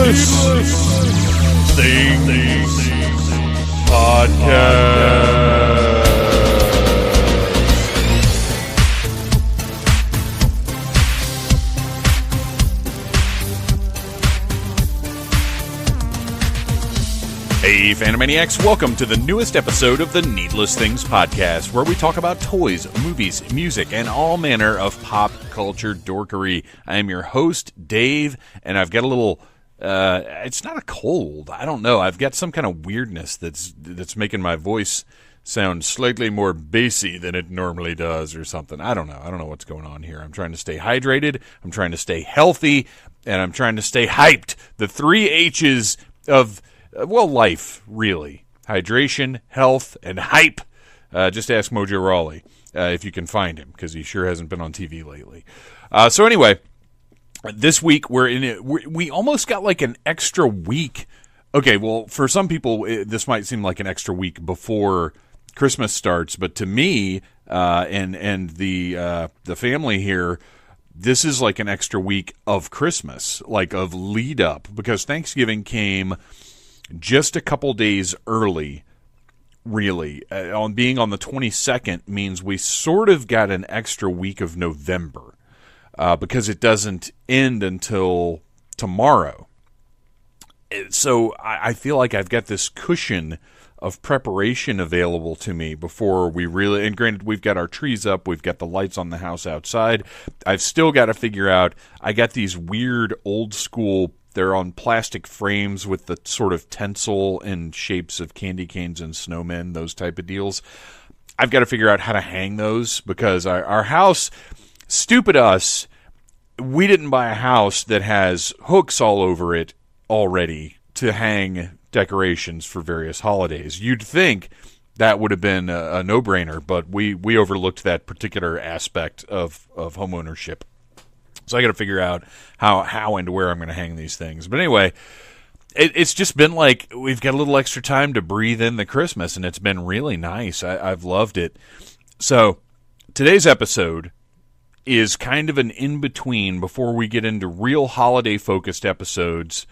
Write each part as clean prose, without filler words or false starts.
Things Podcast. Hey, Phantomaniacs, welcome to the newest episode of the Needless Things Podcast, where we talk about toys, movies, music, and all manner of pop culture dorkery. I am your host, Dave, and I've got a little, it's not a cold, I don't know, I've got some kind of weirdness that's making my voice sound slightly more bassy than it normally does or something. I don't know what's going on here. I'm trying to stay hydrated, I'm trying to stay healthy, and I'm trying to stay hyped. The three H's of life, really. Hydration, health, and hype. Just ask Mojo Rawley if you can find him, because he sure hasn't been on TV lately. So anyway, this week we almost got like an extra week. Okay, well, for some people, this might seem like an extra week before Christmas starts, but to me and the family here, this is like an extra week of Christmas, like of lead up, because Thanksgiving came just a couple days early, really. On being on the 22nd means we sort of got an extra week of November because it doesn't end until tomorrow. So I feel like I've got this cushion of preparation available to me before we really, and granted, we've got our trees up, we've got the lights on the house outside. I've still got to figure out, I got these weird old school, they're on plastic frames with the sort of tinsel and shapes of candy canes and snowmen, those type of deals. I've got to figure out how to hang those because our house, stupid us, we didn't buy a house that has hooks all over it already to hang decorations for various holidays. You'd think that would have been a no-brainer, but we overlooked that particular aspect of homeownership. So I got to figure out how and where I'm going to hang these things. But anyway, it's just been like we've got a little extra time to breathe in the Christmas, and it's been really nice. I've loved it. So today's episode is kind of an in-between before we get into real holiday-focused episodes.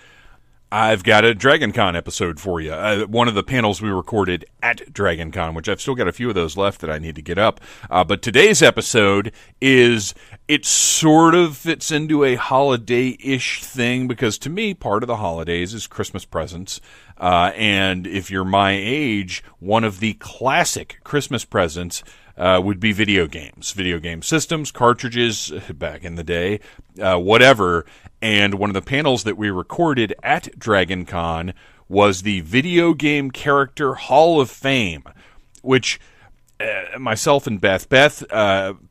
I've got a DragonCon episode for you. One of the panels we recorded at DragonCon, which I've still got a few of those left that I need to get up. But today's episode it sort of fits into a holiday-ish thing because to me, part of the holidays is Christmas presents. And if you're my age, one of the classic Christmas presents would be video games, video game systems, cartridges back in the day, whatever. And one of the panels that we recorded at DragonCon was the Video Game Character Hall of Fame, which myself and Beth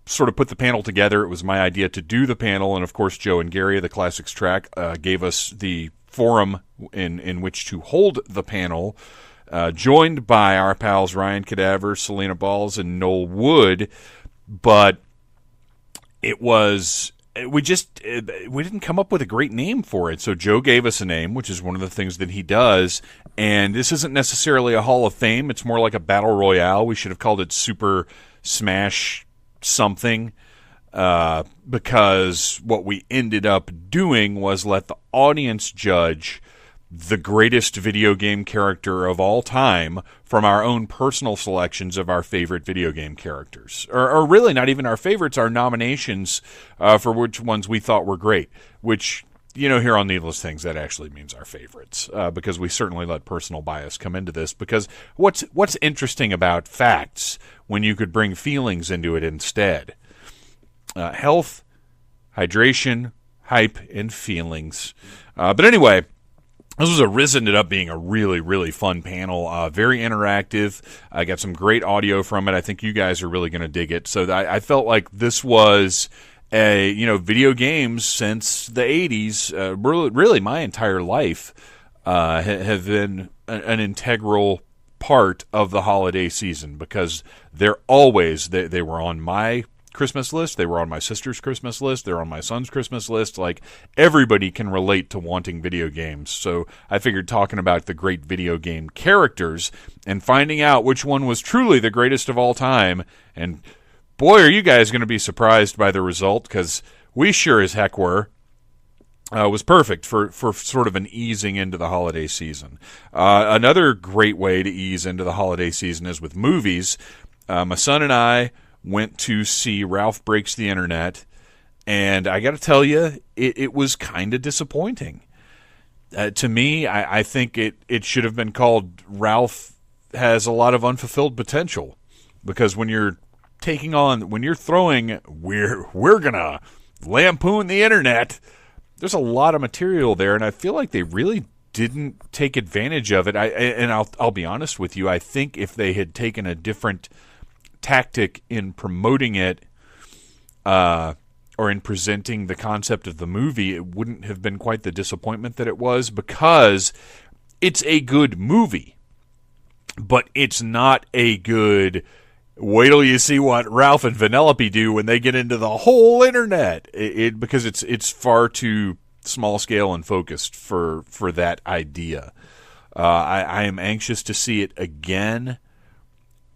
sort of put the panel together. It was my idea to do the panel, and of course Joe and Gary of the Classics Track gave us the forum in which to hold the panel, joined by our pals Ryan Cadaver, Salena Balls, and Noel Wood. But it was... we didn't come up with a great name for it. So Joe gave us a name, which is one of the things that he does. And this isn't necessarily a Hall of Fame. It's more like a Battle Royale. We should have called it Super Smash something. Because what we ended up doing was let the audience judge the greatest video game character of all time from our own personal selections of our favorite video game characters. Or really not even our favorites, our nominations for which ones we thought were great. Which, you know, here on Needless Things, that actually means our favorites. Because we certainly let personal bias come into this. Because what's interesting about facts when you could bring feelings into it instead? Health, hydration, hype, and feelings. But anyway... this ended up being a really, really fun panel, very interactive. I got some great audio from it. I think you guys are really going to dig it. So I felt like this was video games since the 80s, really my entire life, have been an integral part of the holiday season because they're always, they were on my Christmas list. They were on my sister's Christmas list. They're on my son's Christmas list. Like, everybody can relate to wanting video games. So I figured talking about the great video game characters and finding out which one was truly the greatest of all time. And boy, are you guys going to be surprised by the result, because we sure as heck were. was perfect for sort of an easing into the holiday season. Another great way to ease into the holiday season is with movies. My son and I went to see Ralph Breaks the Internet, and I got to tell you, it was kind of disappointing. To me, I think it should have been called Ralph Has a Lot of Unfulfilled Potential, because when you're throwing, we're gonna lampoon the internet, there's a lot of material there, and I feel like they really didn't take advantage of it. I'll be honest with you, I think if they had taken a different tactic in promoting it, or in presenting the concept of the movie, it wouldn't have been quite the disappointment that it was, because it's a good movie, but it's not a good, wait till you see what Ralph and Vanellope do when they get into the whole internet, because it's far too small scale and focused for that idea. I am anxious to see it again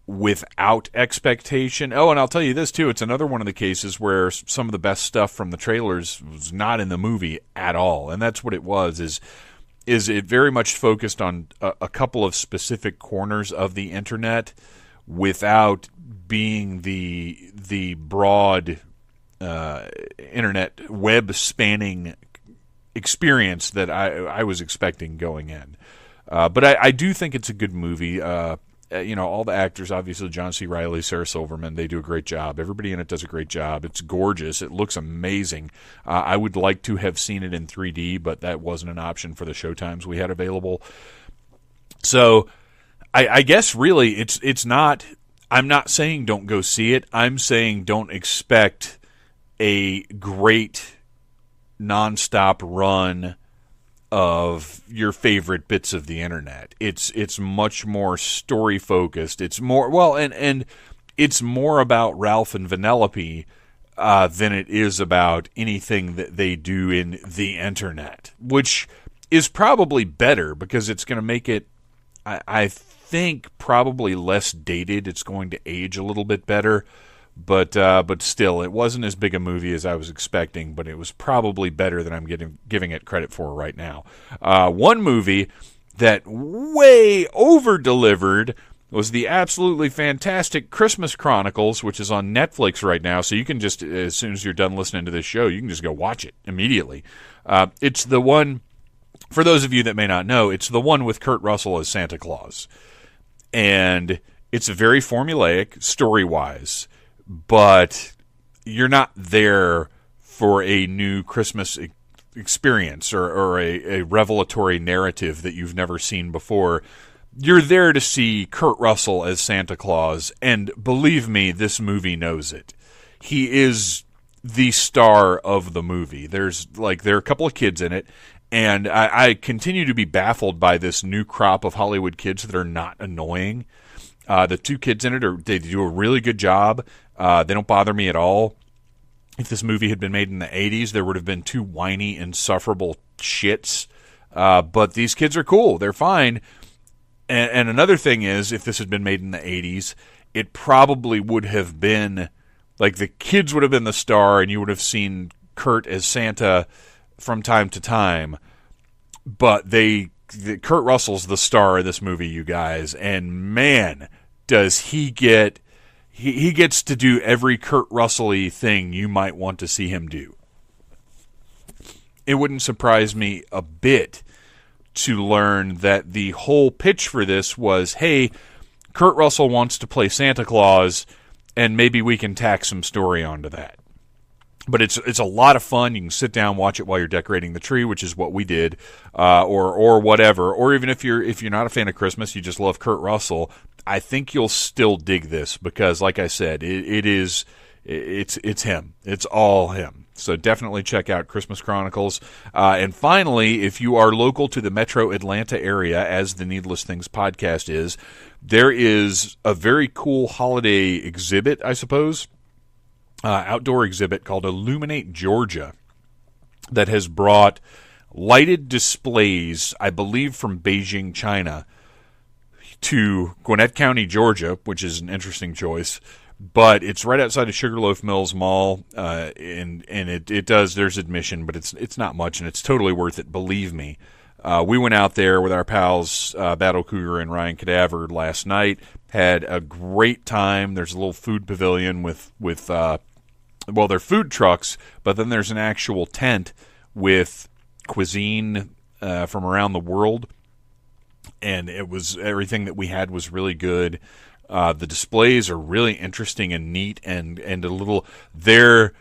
without expectation. Oh, and I'll tell you this too, it's another one of the cases where some of the best stuff from the trailers was not in the movie at all, and that's what it was, is it very much focused on a couple of specific corners of the internet without being the broad internet web spanning experience that I was expecting going in. But I do think it's a good movie. All the actors, obviously John C. Reilly, Sarah Silverman, they do a great job. Everybody in it does a great job. It's gorgeous. It looks amazing. I would like to have seen it in 3D, but that wasn't an option for the showtimes we had available. So I guess really it's not, I'm not saying don't go see it. I'm saying don't expect a great nonstop run of your favorite bits of the internet. It's much more story focused. It's more and it's more about Ralph and Vanellope than it is about anything that they do in the internet, which is probably better because it's going to make it, I think, probably less dated. It's going to age a little bit better. But still, it wasn't as big a movie as I was expecting, but it was probably better than I'm giving it credit for right now. One movie that way over-delivered was the absolutely fantastic Christmas Chronicles, which is on Netflix right now, so you can just, as soon as you're done listening to this show, you can just go watch it immediately. It's the one, for those of you that may not know, it's the one with Kurt Russell as Santa Claus. And it's very formulaic, story-wise, but you're not there for a new Christmas experience or a revelatory narrative that you've never seen before. You're there to see Kurt Russell as Santa Claus, and believe me, this movie knows it. He is the star of the movie. there are a couple of kids in it, and I continue to be baffled by this new crop of Hollywood kids that are not annoying. The two kids in it, they do a really good job. They don't bother me at all. If this movie had been made in the 80s, there would have been two whiny, insufferable shits. But these kids are cool. They're fine. And another thing is, if this had been made in the 80s, it probably would have been, like, the kids would have been the star, and you would have seen Kurt as Santa from time to time. But Kurt Russell's the star of this movie, you guys. And man, does he get... He gets to do every Kurt Russell-y thing you might want to see him do. It wouldn't surprise me a bit to learn that the whole pitch for this was, hey, Kurt Russell wants to play Santa Claus, and maybe we can tack some story onto that. But it's a lot of fun. You can sit down, watch it while you're decorating the tree, which is what we did, or whatever. Or even if you're not a fan of Christmas, you just love Kurt Russell, I think you'll still dig this because, like I said, it's him. It's all him. So definitely check out Christmas Chronicles. And finally, if you are local to the metro Atlanta area, as the Needless Things podcast is, there is a very cool holiday exhibit, I suppose, outdoor exhibit called Illuminate Georgia that has brought lighted displays, I believe from Beijing, China, to Gwinnett County, Georgia, which is an interesting choice, but it's right outside of Sugarloaf Mills Mall, and it does. There's admission, but it's not much, and it's totally worth it. Believe me. We went out there with our pals Battle Cougar and Ryan Cadaver last night. Had a great time. There's a little food pavilion with they're food trucks, but then there's an actual tent with cuisine from around the world, and everything that we had was really good. The displays are really interesting and neat, and a little there.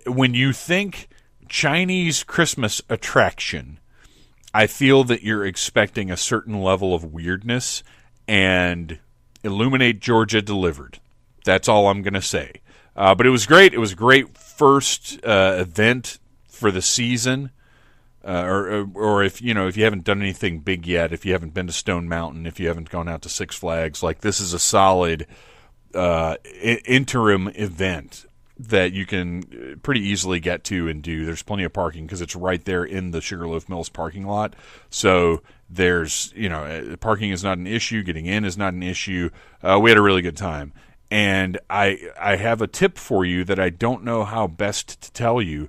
When you think Chinese Christmas attraction, I feel that you're expecting a certain level of weirdness, and Illuminate Georgia delivered. That's all I'm going to say. But it was great. It was a great first event for the season. Or if you haven't done anything big yet, if you haven't been to Stone Mountain, if you haven't gone out to Six Flags, like this is a solid interim event that you can pretty easily get to and do. There's plenty of parking because it's right there in the Sugarloaf Mills parking lot. So there's, parking is not an issue. Getting in is not an issue. We had a really good time. And I have a tip for you that I don't know how best to tell you.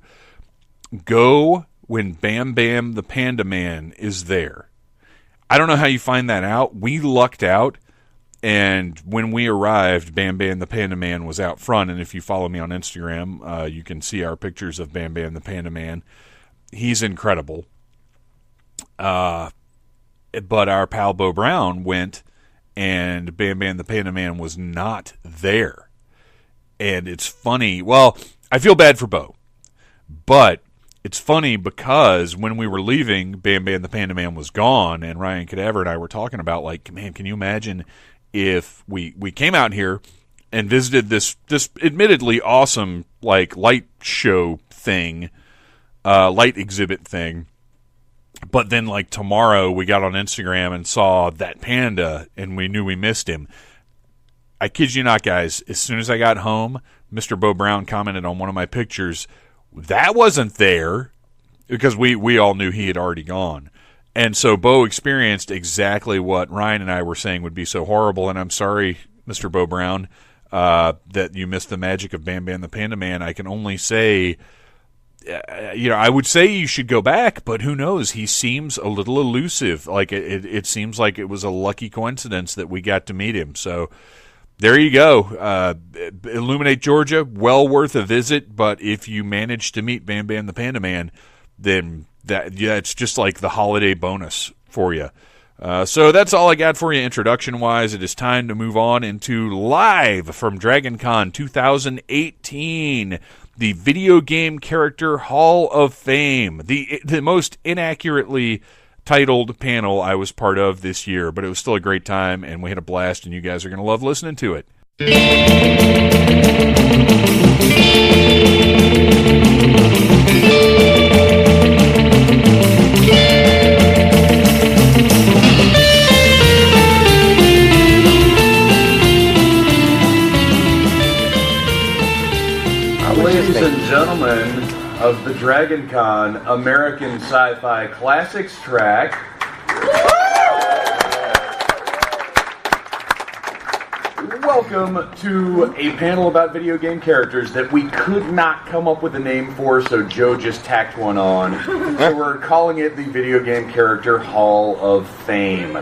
Go when Bam Bam the Panda Man is there. I don't know how you find that out. We lucked out. And when we arrived, Bam Bam the Panda Man was out front. And if you follow me on Instagram, you can see our pictures of Bam Bam the Panda Man. He's incredible. But our pal Bo Brown went, and Bam Bam the Panda Man was not there. And it's funny. Well, I feel bad for Bo. But it's funny because when we were leaving, Bam Bam the Panda Man was gone. And Ryan Cadaver and I were talking about, like, man, can you imagine if we came out here and visited this admittedly awesome like light show thing, light exhibit thing, but then like tomorrow we got on Instagram and saw that panda and we knew we missed him. I kid you not, guys, as soon as I got home, Mr. Bo Brown commented on one of my pictures, that wasn't there, because we all knew he had already gone. And so Bo experienced exactly what Ryan and I were saying would be so horrible, and I'm sorry, Mr. Bo Brown, that you missed the magic of Bam Bam the Panda Man. I can only say, I would say you should go back, but who knows? He seems a little elusive. Like it seems like it was a lucky coincidence that we got to meet him. So there you go. Illuminate Georgia, well worth a visit, but if you manage to meet Bam Bam the Panda Man, then it's just like the holiday bonus for you. So that's all I got for you introduction-wise. It is time to move on into live from Dragon Con 2018, the Video Game Character Hall of Fame, the most inaccurately titled panel I was part of this year, but it was still a great time, and we had a blast, and you guys are going to love listening to it. Ladies and gentlemen of the Dragon Con American Sci-Fi Classics track, welcome to a panel about video game characters that we could not come up with a name for, so Joe just tacked one on. So we're calling it the Video Game Character Hall of Fame.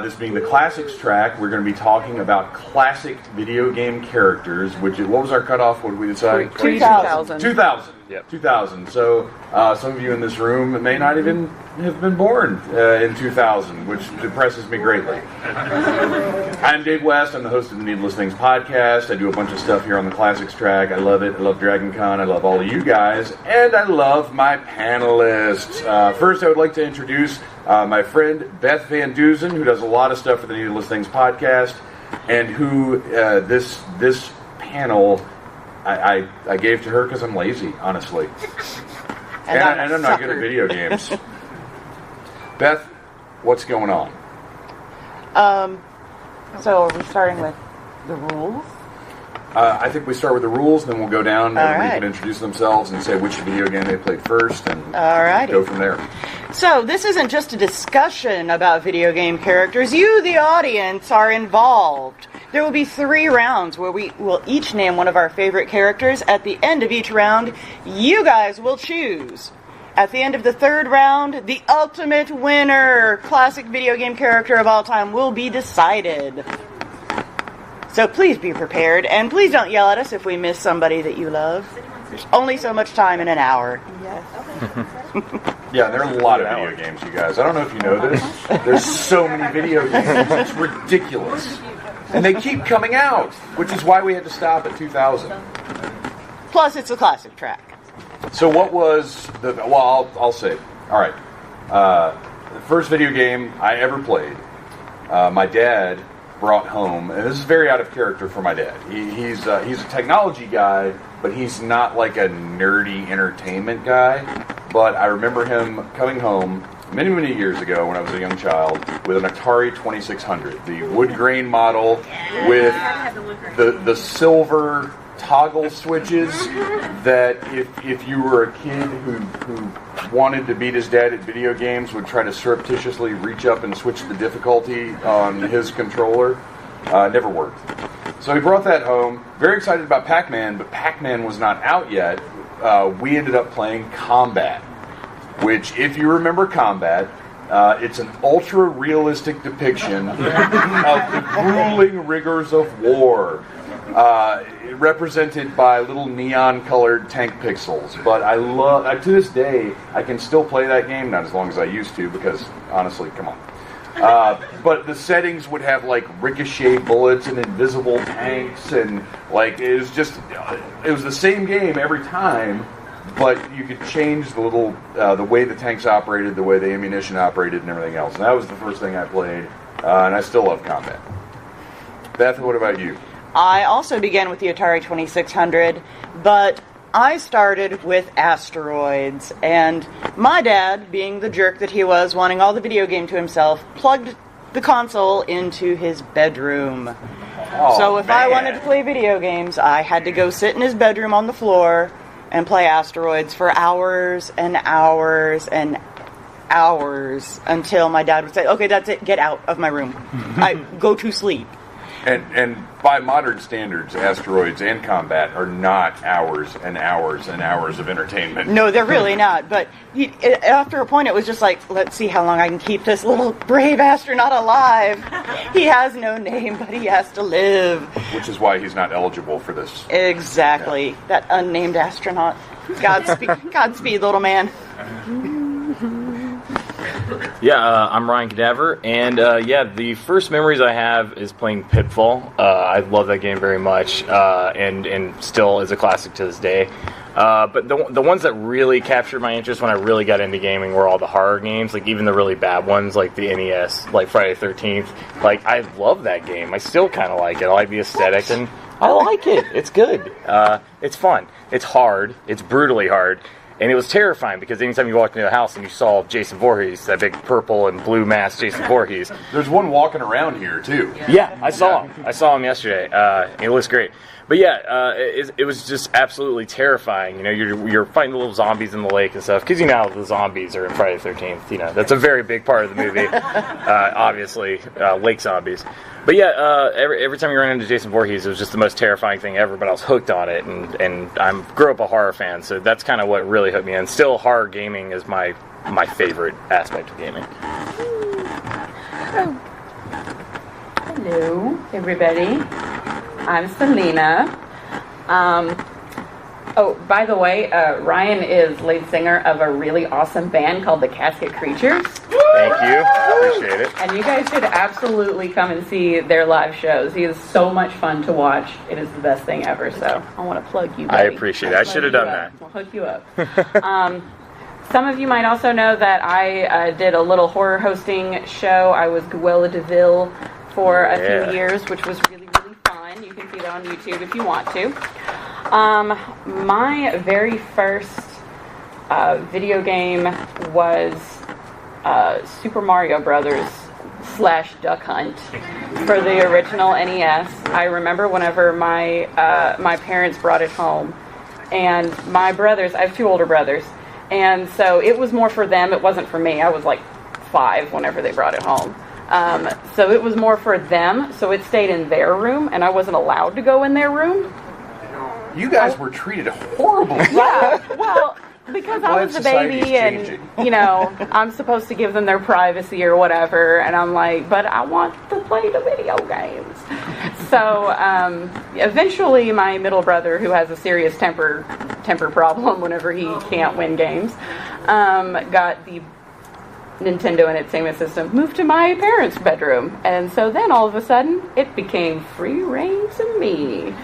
This being the Classics track, we're going to be talking about classic video game characters, what was our cutoff? What did we decide? 2000. 2000. Yep. 2000. So some of you in this room may not even have been born in 2000, which depresses me greatly. I'm Dave West. I'm the host of the Needless Things podcast. I do a bunch of stuff here on the Classics track. I love it. I love Dragon Con. I love all of you guys. And I love my panelists. First, I would like to introduce my friend Beth Van Duzen, who does a lot of stuff for the Needless Things podcast, and who this panel I gave to her because I'm lazy, honestly. and I'm not good at video games. Beth, what's going on? So are we starting with the rules? I think we start with the rules, then we'll go down and Alright. we can introduce themselves and say which video game they played first, and Alrighty. go from there. So this isn't just a discussion about video game characters. You, the audience, are involved. There will be 3 rounds where we will each name one of our favorite characters. At the end of each round, you guys will choose. At the end of the 3rd round, the ultimate winner, classic video game character of all time, will be decided. So please be prepared, and please don't yell at us if we miss somebody that you love. There's only so much time in an hour. Yes. Yeah, there are a lot of video games, you guys. I don't know if you know this. There's so many video games. It's ridiculous. And they keep coming out, which is why we had to stop at 2000. Plus, it's a classic track. So what was the... Well, I'll say. All right. The first video game I ever played, my dad brought home, and this is very out of character for my dad. He's a technology guy, but he's not like a nerdy entertainment guy. But I remember him coming home many, many years ago when I was a young child with an Atari 2600, the wood grain model with the silver toggle switches that if you were a kid who wanted to beat his dad at video games would try to surreptitiously reach up and switch the difficulty on his controller. Never worked. So he brought that home, very excited about Pac-Man, but Pac-Man was not out yet. We ended up playing Combat, which, if you remember Combat, it's an ultra-realistic depiction of the grueling rigors of war, represented by little neon-colored tank pixels. But I love, to this day, I can still play that game, not as long as I used to, because, honestly, come on. But the settings would have, like, ricochet bullets and invisible tanks, and, like, it was the same game every time, but you could change the little, the way the tanks operated, the way the ammunition operated, and everything else. And that was the first thing I played, and I still love Combat. Beth, what about you? I also began with the Atari 2600, but I started with Asteroids, and my dad, being the jerk that he was, wanting all the video game to himself, plugged the console into his bedroom. Oh, so if I man. wanted to play video games, I had to go sit in his bedroom on the floor and play Asteroids for hours and hours and hours until my dad would say, okay, that's it, get out of my room. I go to sleep. And by modern standards, Asteroids and Combat are not hours and hours and hours of entertainment. No, they're really not. But after a point, it was just like, let's see how long I can keep this little brave astronaut alive. He has no name, but he has to live. Which is why he's not eligible for this. Exactly. Yeah. That unnamed astronaut. Godspeed, little man. Yeah, I'm Ryan Cadaver, and the first memories I have is playing Pitfall. I love that game very much, and still is a classic to this day. But the ones that really captured my interest when I really got into gaming were all the horror games, like even the really bad ones, like the NES, like Friday the 13th. Like, I love that game. I still kind of like it. I like the aesthetic, and I like it. It's good. It's fun. It's hard. It's brutally hard. And it was terrifying because anytime you walked into a house and you saw Jason Voorhees, that big purple and blue masked Jason Voorhees. There's one walking around here, too. Yeah, I saw him. I saw him yesterday. It looks great. But yeah, it was just absolutely terrifying. You know, you're fighting the little zombies in the lake and stuff. Because, you know, the zombies are in Friday the 13th. You know, that's a very big part of the movie. Obviously, lake zombies. But yeah, every time you run into Jason Voorhees, it was just the most terrifying thing ever. But I was hooked on it, and I grew up a horror fan, so that's kind of what really hooked me in. Still, horror gaming is my favorite aspect of gaming. Hello, everybody. I'm Salena. By the way, Ryan is lead singer of a really awesome band called the Casket Creatures. Thank you. Appreciate it. And you guys should absolutely come and see their live shows. He is so much fun to watch. It is the best thing ever. So I want to plug you, buddy. I appreciate it. I should have done that. We'll hook you up. Some of you might also know that I did a little horror hosting show. I was Guella DeVille for a few years, which was really, really fun. You can see that on YouTube if you want to. My very first video game was Super Mario Brothers / Duck Hunt for the original NES. I remember whenever my parents brought it home, and my brothers, I have 2 older brothers, and so it was more for them, it wasn't for me. I was like 5 whenever they brought it home. So it was more for them. So it stayed in their room, and I wasn't allowed to go in their room. You guys were treated horribly. Yeah, well, because I was the baby, and I'm supposed to give them their privacy or whatever, and I'm like, but I want to play the video games. So eventually, my middle brother, who has a serious temper problem whenever he can't win games, got the Nintendo Entertainment System moved to my parents' bedroom, and so then all of a sudden it became free reign to me.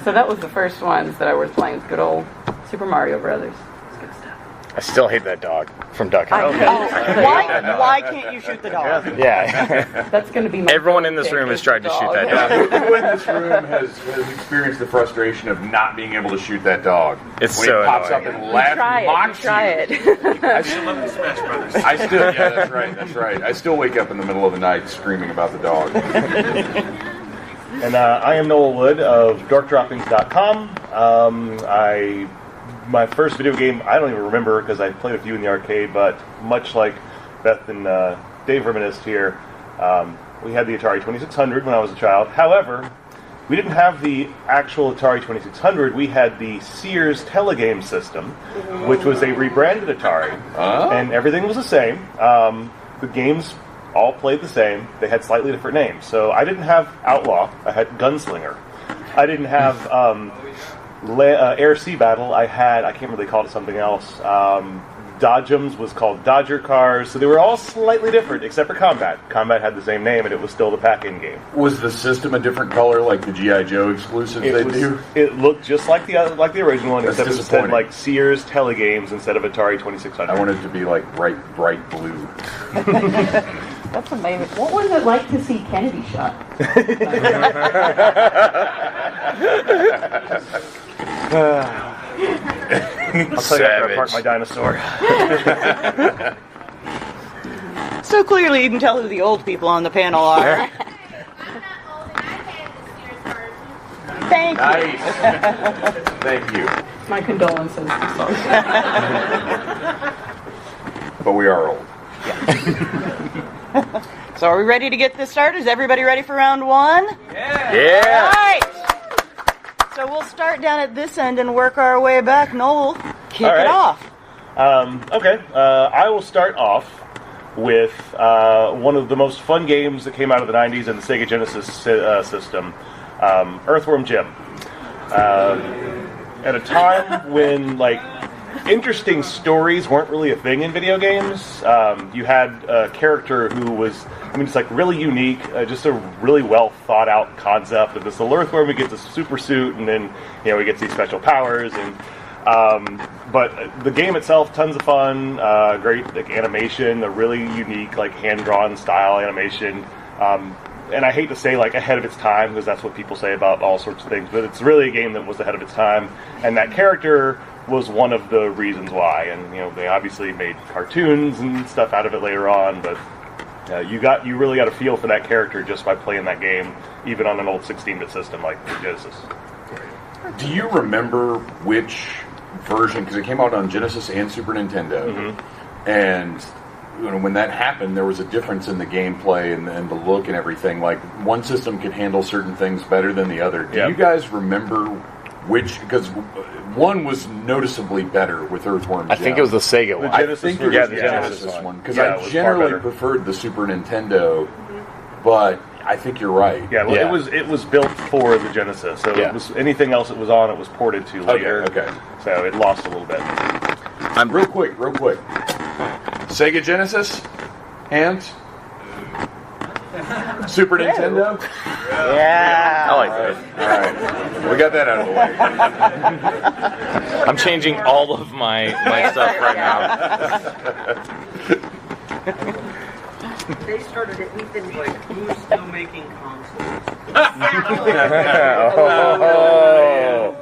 So that was the first ones that I was playing, good old Super Mario Brothers. Good stuff. I still hate that dog from Duck Hunt. Why can't you shoot the dog? Yeah. That's going to be my Everyone in this room has tried to shoot that dog. Who in this room has experienced the frustration of not being able to shoot that dog? It's when so it pops annoying. up and laughs and mocks Try you. it. I still love the Smash Brothers. Yeah, that's right. I still wake up in the middle of the night screaming about the dog. And I am Noel Wood of dorkdroppings.com. My first video game, I don't even remember because I played a few in the arcade, but much like Beth and Dave reminisced here, we had the Atari 2600 when I was a child. However, we didn't have the actual Atari 2600. We had the Sears Telegame system, which was a rebranded Atari, and everything was the same. The games all played the same. They had slightly different names. So I didn't have Outlaw. I had Gunslinger. I didn't have Air-Sea Battle. I can't remember, they called it something else. Dodgems was called Dodger Cars. So they were all slightly different, except for Combat. Combat had the same name, and it was still the pack-in game. Was the system a different color like the G.I. Joe exclusives do? It looked just like the original one, That's except it said like Sears Telegames instead of Atari 2600. I wanted it to be like bright blue. That's amazing. What was it like to see Kennedy shot? I'll tell you after I park my dinosaur. So clearly you can tell who the old people on the panel are. Thank you. Nice. Thank you. My condolences. But we are old. So are we ready to get this started? Is everybody ready for round one? Yeah. All right. So we'll start down at this end and work our way back. Noel, kick it off. Okay. I will start off with one of the most fun games that came out of the 90s in the Sega Genesis system, Earthworm Jim. At a time when, interesting stories weren't really a thing in video games. You had a character who was, really unique, just a really well thought out concept of this little earthworm who gets a super suit, and then, he gets these special powers, and but the game itself, tons of fun, great animation, a really unique hand-drawn style animation. And I hate to say ahead of its time, because that's what people say about all sorts of things, but it's really a game that was ahead of its time, and that character was one of the reasons why. And they obviously made cartoons and stuff out of it later on, but you really got a feel for that character just by playing that game, even on an old 16-bit system like the Genesis. Do you remember which version? Because it came out on Genesis and Super Nintendo, and when that happened, there was a difference in the gameplay and the look and everything. One system could handle certain things better than the other. Do you guys remember which? Because one was noticeably better with Earthworm Jim. I think it was the Sega one. I think it was the Genesis one. Because I generally preferred the Super Nintendo, but I think you're right. Yeah, well, it was built for the Genesis, so it was anything else it was on, it was ported to later. Okay. So it lost a little bit. Real quick. Sega Genesis, hands. Super Nintendo. Yeah. I like that. All right, we got that out of the way. I'm changing all of my stuff right now. They started it, we finished it. Who's still making consoles?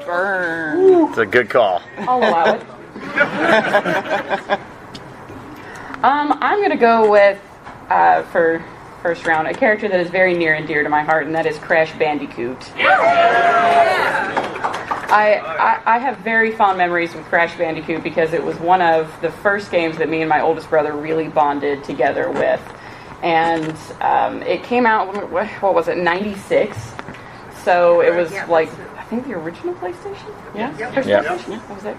Burn. It's a good call. I'll allow it. I'm going to go with, for first round, a character that is very near and dear to my heart, and that is Crash Bandicoot. I have very fond memories with Crash Bandicoot because it was one of the first games that me and my oldest brother really bonded together with. and it came out. What was it? 96. So it was like I think the original PlayStation. Yeah. PlayStation. Yeah. That was it.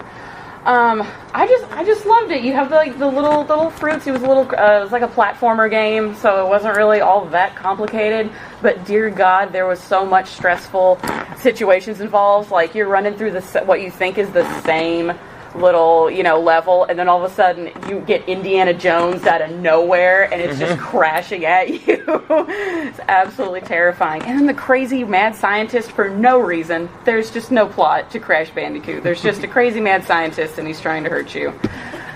I just loved it. You have the little fruits. It was it was like a platformer game, so it wasn't really all that complicated. But dear God, there was so much stressful situations involved. Like you're running through what you think is the same little level, and then all of a sudden you get Indiana Jones out of nowhere, and it's just crashing at you. It's absolutely terrifying. And then the crazy mad scientist for no reason. There's just no plot to Crash Bandicoot. There's just a crazy mad scientist, and he's trying to hurt you.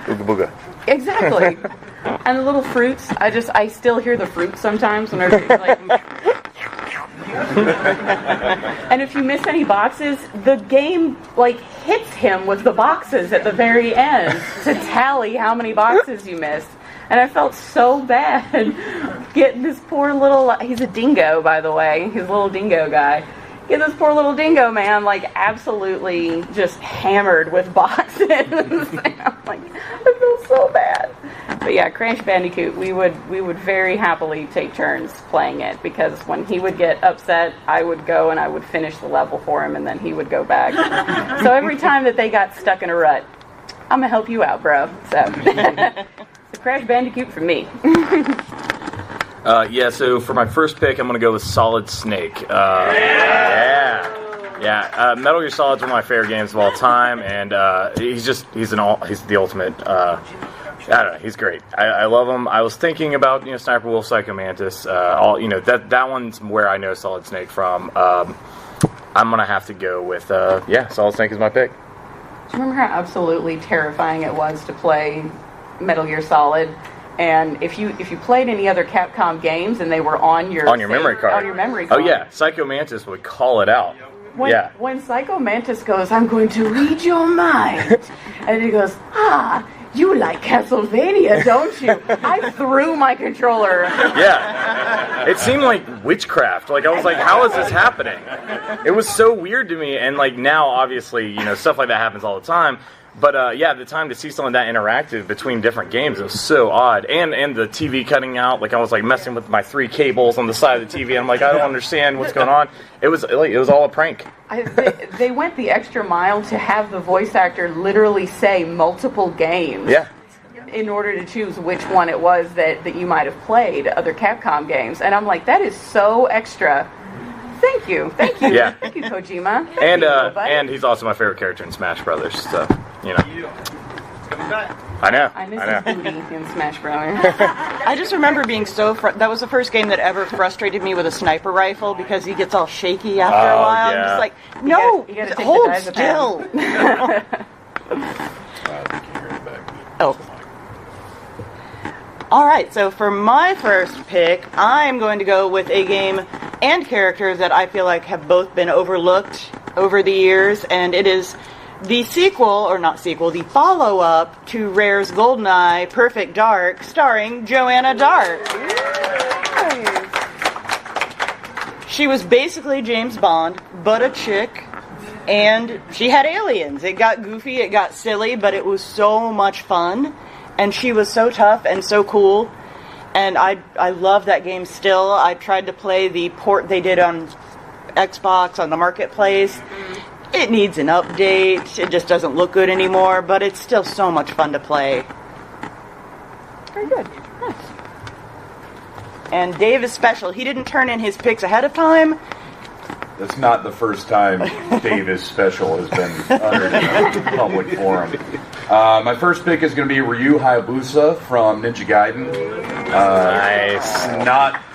Ooga booga. Exactly. And the little fruits. I still hear the fruits sometimes whenever like. And if you miss any boxes, the game hits him with the boxes at the very end to tally how many boxes you missed. And I felt so bad getting this poor little, he's a dingo, by the way, he's a little dingo guy. Get this poor little dingo man absolutely just hammered with boxes. I feel so bad. But yeah, Crash Bandicoot, we would very happily take turns playing it, because when he would get upset, I would go and I would finish the level for him, and then he would go back. So every time that they got stuck in a rut, I'm gonna help you out, bro. So Crash Bandicoot for me. So for my first pick, I'm going to go with Solid Snake. Metal Gear Solid's one of my favorite games of all time, and he's the ultimate. I don't know, he's great. I love him. I was thinking about Sniper Wolf, Psycho Mantis. That one's where I know Solid Snake from. I'm gonna have to go with Solid Snake is my pick. Do you remember how absolutely terrifying it was to play Metal Gear Solid? And if you played any other Capcom games and they were on your memory card. On your memory card. Oh yeah, Psycho Mantis would call it out. When Psycho Mantis goes, I'm going to read your mind. And he goes, you like Castlevania, don't you? I threw my controller. Yeah. It seemed like witchcraft. I was like, how is this happening? It was so weird to me. And now, obviously, stuff like that happens all the time. But the time to see something that interactive between different games, it was so odd. And the TV cutting out, I was messing with my 3 cables on the side of the TV. I'm like, I don't understand what's going on. It was all a prank. They went the extra mile to have the voice actor literally say multiple games. Yeah. In order to choose which one it was that you might have played, other Capcom games. And I'm like, that is so extra. Thank you. Yeah. Thank you, Kojima. And he's also my favorite character in Smash Brothers. So I know. I miss his booty in Smash Brothers. I just remember being that was the first game that ever frustrated me with a sniper rifle, because he gets all shaky after a while. Yeah. I'm just like, no, you gotta hold still. All right, so for my first pick, I'm going to go with a game and characters that I feel like have both been overlooked over the years, and it is the the follow-up to Rare's GoldenEye Perfect Dark, starring Joanna Dark. She was basically James Bond, but a chick, and she had aliens. It got goofy, it got silly, but it was so much fun, and she was so tough and so cool, and I love that game still. I tried to play the port they did on Xbox on the Marketplace. It needs an update. It just doesn't look good anymore, but it's still so much fun to play. Very good. Nice. And Dave is special. He didn't turn in his picks ahead of time. That's not the first time Dave is special has been uttered in a public forum. My first pick is going to be Ryu Hayabusa from Ninja Gaiden. Nice.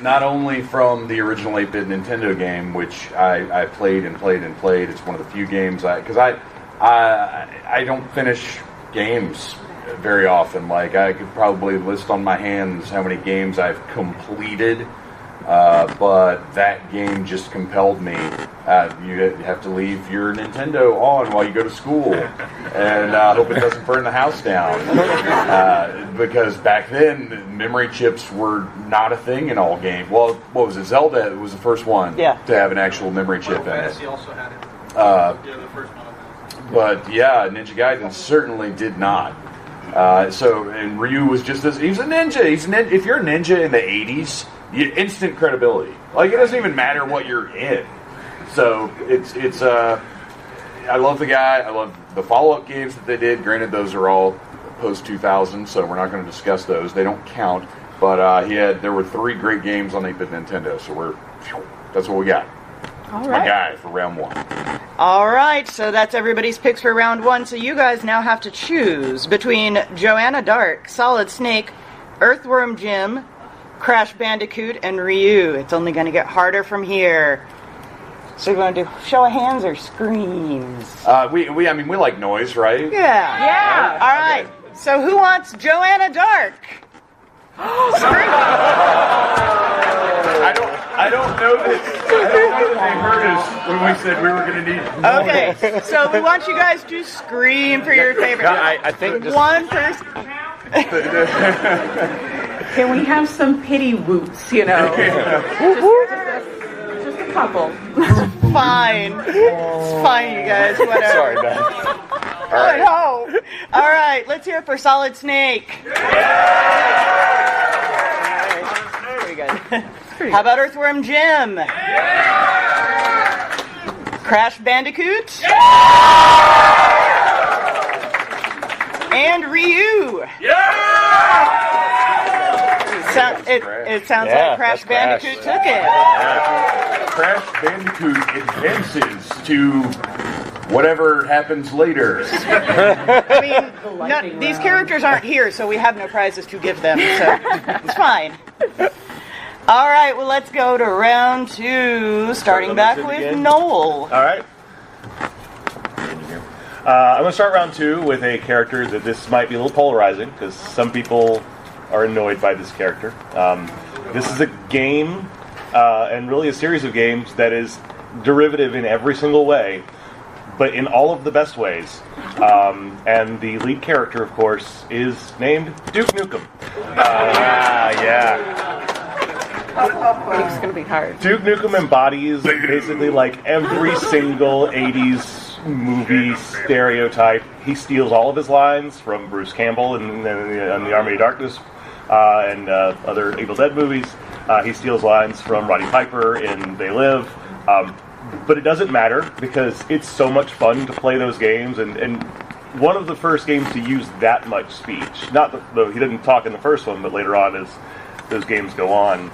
Not only from the original 8-bit Nintendo game, which I played and played and played. It's one of the few games because I don't finish games very often. I could probably list on my hands how many games I've completed. But that game just compelled me. You have to leave your Nintendo on while you go to school, and hope it doesn't burn the house down. Because back then, memory chips were not a thing in all games. Well, what was it? Zelda was the first one to have an actual memory chip in it. He also had it. The first one. But yeah, Ninja Gaiden certainly did not. And Ryu was just this. He's a ninja. If you're a ninja in the 80s, you instant credibility. Like, it doesn't even matter what you're in. So it's. I love the guy. I love the follow-up games that they did. Granted, those are all post 2000, so we're not going to discuss those. They don't count. But there were 3 great games on 8-bit Nintendo. So that's what we got. All My right. guy for round 1. All right, so that's everybody's picks for round 1. So you guys now have to choose between Joanna Dark, Solid Snake, Earthworm Jim, Crash Bandicoot, and Ryu. It's only going to get harder from here. So we're going to do show of hands or screams? We like noise, right? Yeah. Yeah. All right. So who wants Joanna Dark? Scream. I don't know that they heard us when we said we were going to need noise. Okay, so we want you guys to scream for your favorite. I think just One person. Can we have some pity whoops, just a couple. Fine. It's fine, you guys. Whatever. sorry, Beth. I know. All right, let's hear it for Solid Snake. Pretty good. How about Earthworm Jim? Crash Bandicoot? And Ryu? It sounds like Crash that's Crash. Bandicoot took it. Crash Bandicoot advances to whatever happens later. I mean, these characters aren't here, so we have no prizes to give them, so it's fine. All right, well, let's go to round 2, starting back with Noel. All right. I'm going to start round 2 with a character that this might be a little polarizing because some people are annoyed by this character. This is a game, and really a series of games, that is derivative in every single way, but in all of the best ways. And the lead character, of course, is named Duke Nukem. Yeah. It's going to be hard. Duke Nukem embodies basically like every single 80s movie stereotype. He steals all of his lines from Bruce Campbell in the Army of Darkness and other Evil Dead movies. He steals lines from Roddy Piper in They Live. But it doesn't matter because it's so much fun to play those games, and one of the first games to use that much speech. Not he didn't talk in the first one, but later on as those games go on,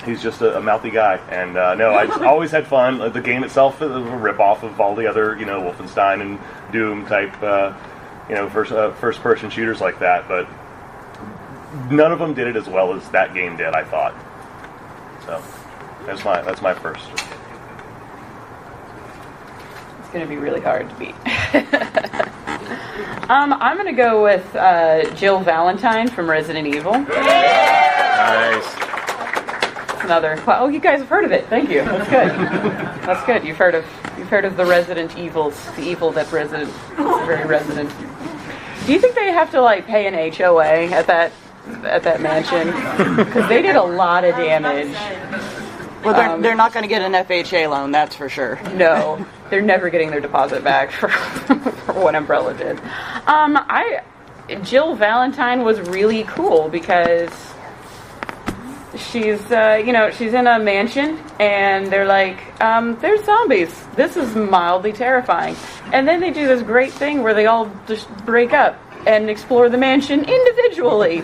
he's just a mouthy guy. And no, I always had fun. The game itself is a rip-off of all the other, Wolfenstein and Doom type, first-person shooters like that. But none of them did it as well as that game did, I thought. So that's my first. It's going to be really hard to beat. I'm going to go with Jill Valentine from Resident Evil. Nice. Another. Oh, you guys have heard of it. Thank you. That's good. That's good. You've heard of the Resident Evils, the evil that resident, very resident. Do you think they have to pay an HOA at that mansion? Because they did a lot of damage. Well, they're not going to get an FHA loan, that's for sure. No, they're never getting their deposit back for what Umbrella did. Jill Valentine was really cool because she's she's in a mansion and they're like, there's zombies. This is mildly terrifying. And then they do this great thing where they all just break up and explore the mansion individually.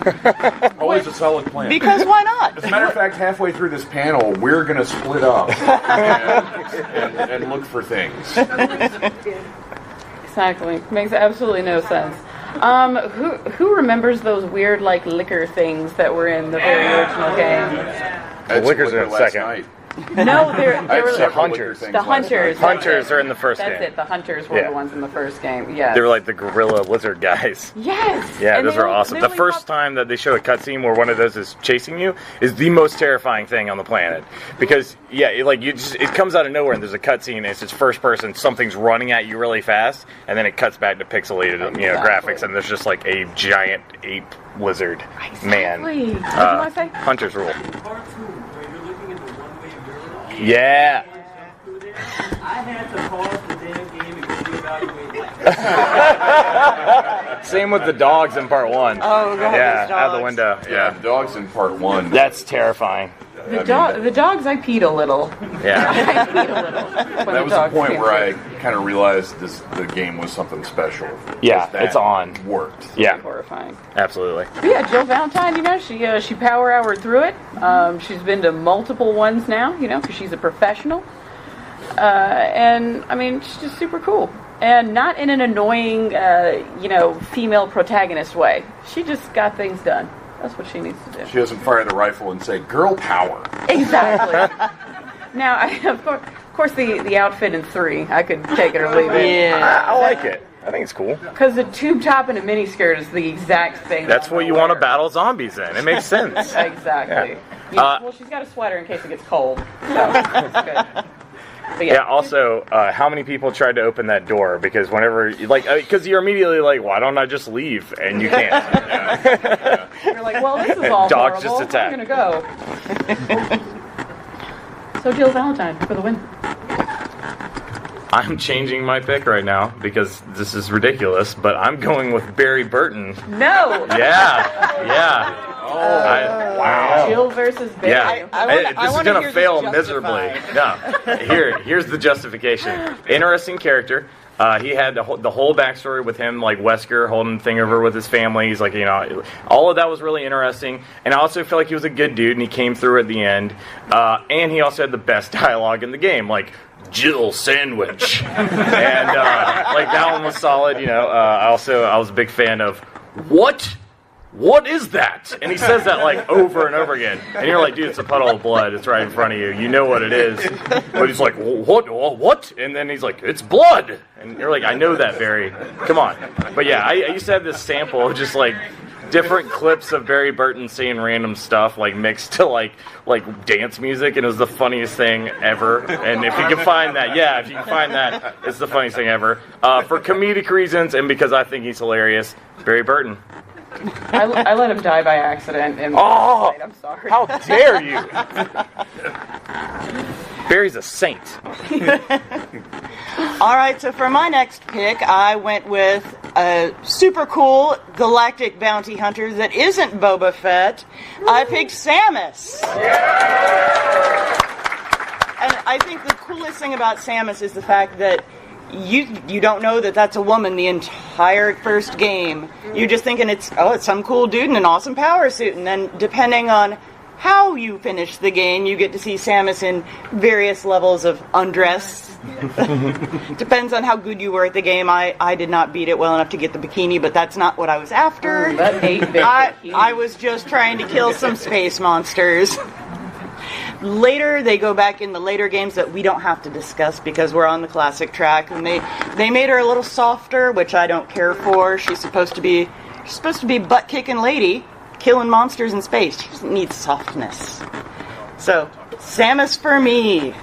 Always a solid plan. Because why not? As a matter of fact, halfway through this panel, we're going to split up and look for things. Exactly. Makes absolutely no sense. Who remembers those weird liquor things that were in the very original game? The liquor's in a second. Night. No, they were The Hunters. The Hunters. Hunters are in the first That's game. it. The Hunters were the ones in the first game. Yeah. They were like the gorilla lizard guys. Yes. Yeah, And those they are only- awesome. they The only first pop- time that they show a cutscene where one of those is chasing you is the most terrifying thing on the planet. Because it comes out of nowhere and there's a cutscene and it's just first person, something's running at you really fast, and then it cuts back to pixelated graphics and there's just like a giant ape lizard man. Exactly. What did you want to say? Hunters rule. Part 2, where you're looking at the one-way mirror. Yeah. I had to pause the damn game and go back Same with the dogs in part 1. Oh, God, yeah, those out the dogs. window. Yeah, the dogs in part 1. That's terrifying. The dogs, I peed a little. Yeah. I peed a little. That was the point where I kind of realized the game was something special. Yeah, That it's on. Worked. Yeah, Horrifying. absolutely. But yeah, Jill Valentine, she power houred through it. She's been to multiple ones now, because she's a professional. And, I mean, she's just super cool. And not in an annoying, female protagonist way. She just got things done. That's what she needs to do. She doesn't fire the rifle and say, "Girl power." Exactly. Now, of course, the outfit in 3, I could take it or leave it. Yeah. I like it. I think it's cool. Because the tube top and a miniskirt is the exact thing. That's what you want to battle zombies in. It makes sense. Exactly. Yeah. Well, she's got a sweater in case it gets cold. So, that's good. But Yeah, also, how many people tried to open that door? Because whenever, because you're immediately like, why don't I just leave? And you can't. You're like, well, this is all Dogs horrible. just attack. I'm going to go. So Jill Valentine for the win. I'm changing my pick right now because this is ridiculous, but I'm going with Barry Burton. No! Yeah. Wow. Jill versus Barry. Yeah, this is going to fail miserably. No, here's the justification. Interesting character. He had the whole backstory with him, like Wesker holding the thing over with his family. He's like, all of that was really interesting. And I also feel like he was a good dude, and he came through at the end. And he also had the best dialogue in the game, like Jill sandwich, and that one was solid. I was a big fan of What is that? And he says that over and over again. And you're like, dude, it's a puddle of blood. It's right in front of you. You know what it is. But he's like, what? And then he's like, it's blood. And you're like, I know that, Barry. Come on. But yeah, I used to have this sample of just different clips of Barry Burton saying random stuff mixed to like dance music, and it was the funniest thing ever. And if you can find that, it's the funniest thing ever. For comedic reasons and because I think he's hilarious, Barry Burton. I let him die by accident. I'm sorry. How dare you? Barry's a saint. All right, so for my next pick, I went with a super cool galactic bounty hunter that isn't Boba Fett. I picked Samus. And I think the coolest thing about Samus is the fact that you don't know that that's a woman the entire first game. You're just thinking it's some cool dude in an awesome power suit, and then depending on how you finish the game, you get to see Samus in various levels of undress. Depends on how good you were at the game. I did not beat it well enough to get the bikini, but that's not what I was after. That 8-bit I was just trying to kill some space monsters. Later, they go back in the later games that we don't have to discuss because we're on the classic track, and they made her a little softer, which I don't care for. She's supposed to be butt-kicking lady, killing monsters in space. She doesn't need softness. So, Samus for me.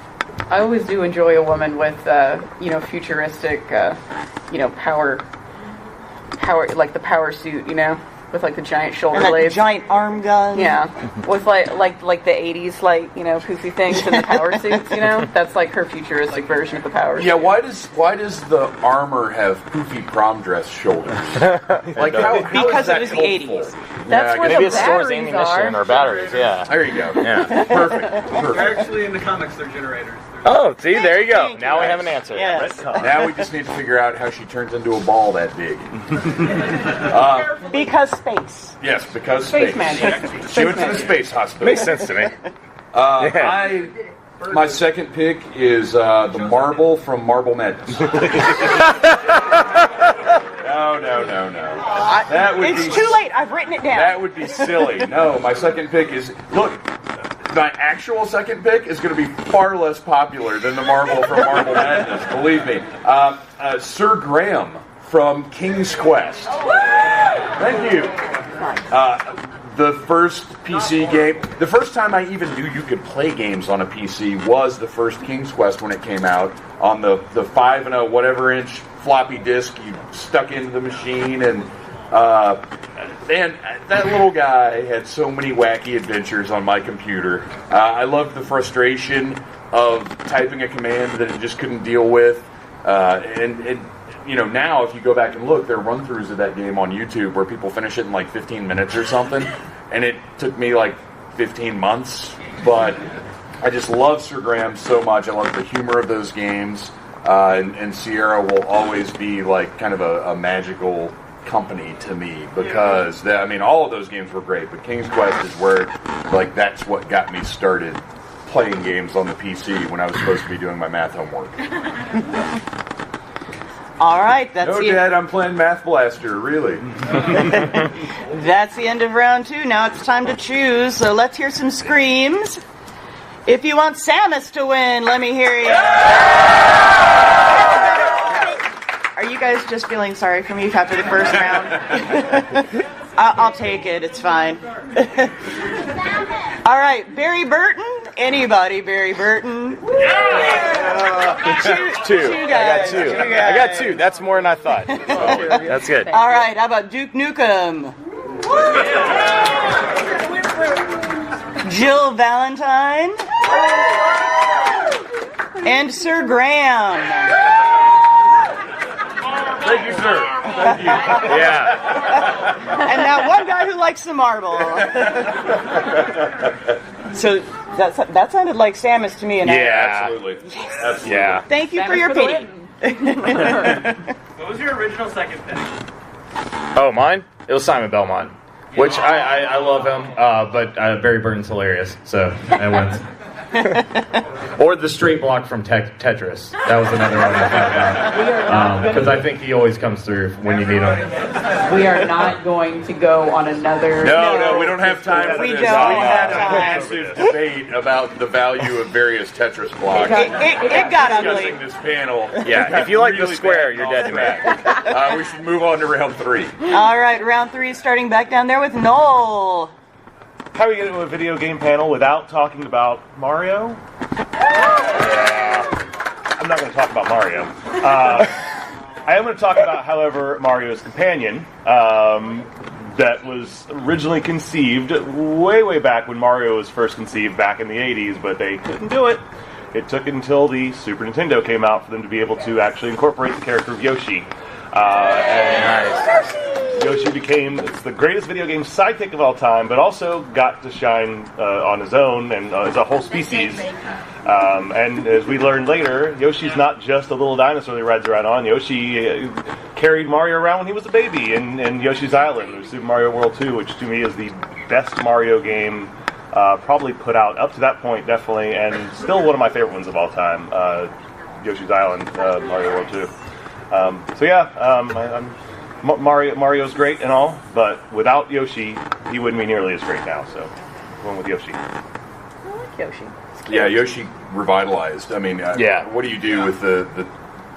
I always do enjoy a woman with, futuristic, power, like the power suit, with the giant shoulder And blades, giant arm gun. Yeah, with like the 80s, poofy things and the power suits. That's her futuristic version of the power. Yeah, suit. why does the armor have poofy prom dress shoulders? How Because it was the helpful? 80s. That's where maybe the it stores batteries ammunition are. or batteries. Yeah. There you go. Yeah. Perfect. Actually, in the comics, they're generators. Oh, see, there you go. Thank Now you. we have an answer. Yes. Now we just need to figure out how she turns into a ball that big. Because space. Yes, because Space space. magic. She went to the space hospital. Makes sense to me. My second pick is the marble from Marble Madness. No. That would It's be too late. I've written it down. That would be silly. No, my second pick is my actual second pick is going to be far less popular than the marble from Marble Madness. Believe me, Sir Graham from King's Quest. Thank you. The first PC game, the first time I even knew you could play games on a PC was the first King's Quest when it came out on the 5 and a whatever inch floppy disk you stuck into the machine, and that little guy had so many wacky adventures on my computer. I loved the frustration of typing a command that it just couldn't deal with, and now if you go back and look, there are run-throughs of that game on YouTube where people finish it in like 15 minutes or something, and it took me like 15 months, but I just love Sir Graham so much. I love the humor of those games, and Sierra will always be like kind of a magical company to me because all of those games were great, but King's Quest is where like that's what got me started playing games on the PC when I was supposed to be doing my math homework. All right, that's No, Dad, I'm playing Math Blaster, really. That's the end of round 2. Now it's time to choose. So let's hear some screams. If you want Samus to win, let me hear you. Are you guys just feeling sorry for me after the first round? I'll take it. It's fine. All right, Barry Burton. Anybody, Barry Burton? Two. Two guys. I got two. That's more than I thought. So, that's good. All right, how about Duke Nukem? Jill Valentine? And Sir Graham? Thank you, sir. Thank you. Yeah. And that one guy who likes the marble. So that sounded like Samus to me. And Absolutely. Absolutely. Yeah. Thank you Samus for your for the pity. What was your original second pick? Oh, mine? It was Simon Belmont, which I love him, but Barry Burton's hilarious, so I went. Or the straight block from Tetris. That was another one I thought about. Because I think he always comes through when you need him. We are not going to go on another... No, we don't have time for We this. don't have had a time. massive debate about the value of various Tetris blocks. It got ugly. Discussing this panel. Yeah, if you like the Really square, bad you're dead to me. We should move on to round 3. All right, round 3 starting back down there with Noel. How are we going to do a video game panel without talking about Mario? I'm not going to talk about Mario. I am going to talk about, however, Mario's companion that was originally conceived way back when Mario was first conceived back in the 80s, but they couldn't do it. It took until the Super Nintendo came out for them to be able to actually incorporate the character of Yoshi. And Yoshi became the greatest video game sidekick of all time, but also got to shine on his own and as a whole species. And as we learned later, Yoshi's not just a little dinosaur that he rides around on. Yoshi carried Mario around when he was a baby in Yoshi's Island, or Super Mario World 2, which to me is the best Mario game probably put out up to that point, definitely, and still one of my favorite ones of all time, Yoshi's Island, Mario World 2. Mario's great and all, but without Yoshi, he wouldn't be nearly as great now. So, going with Yoshi. I like Yoshi. Yeah, Yoshi revitalized. I mean, what do you do with the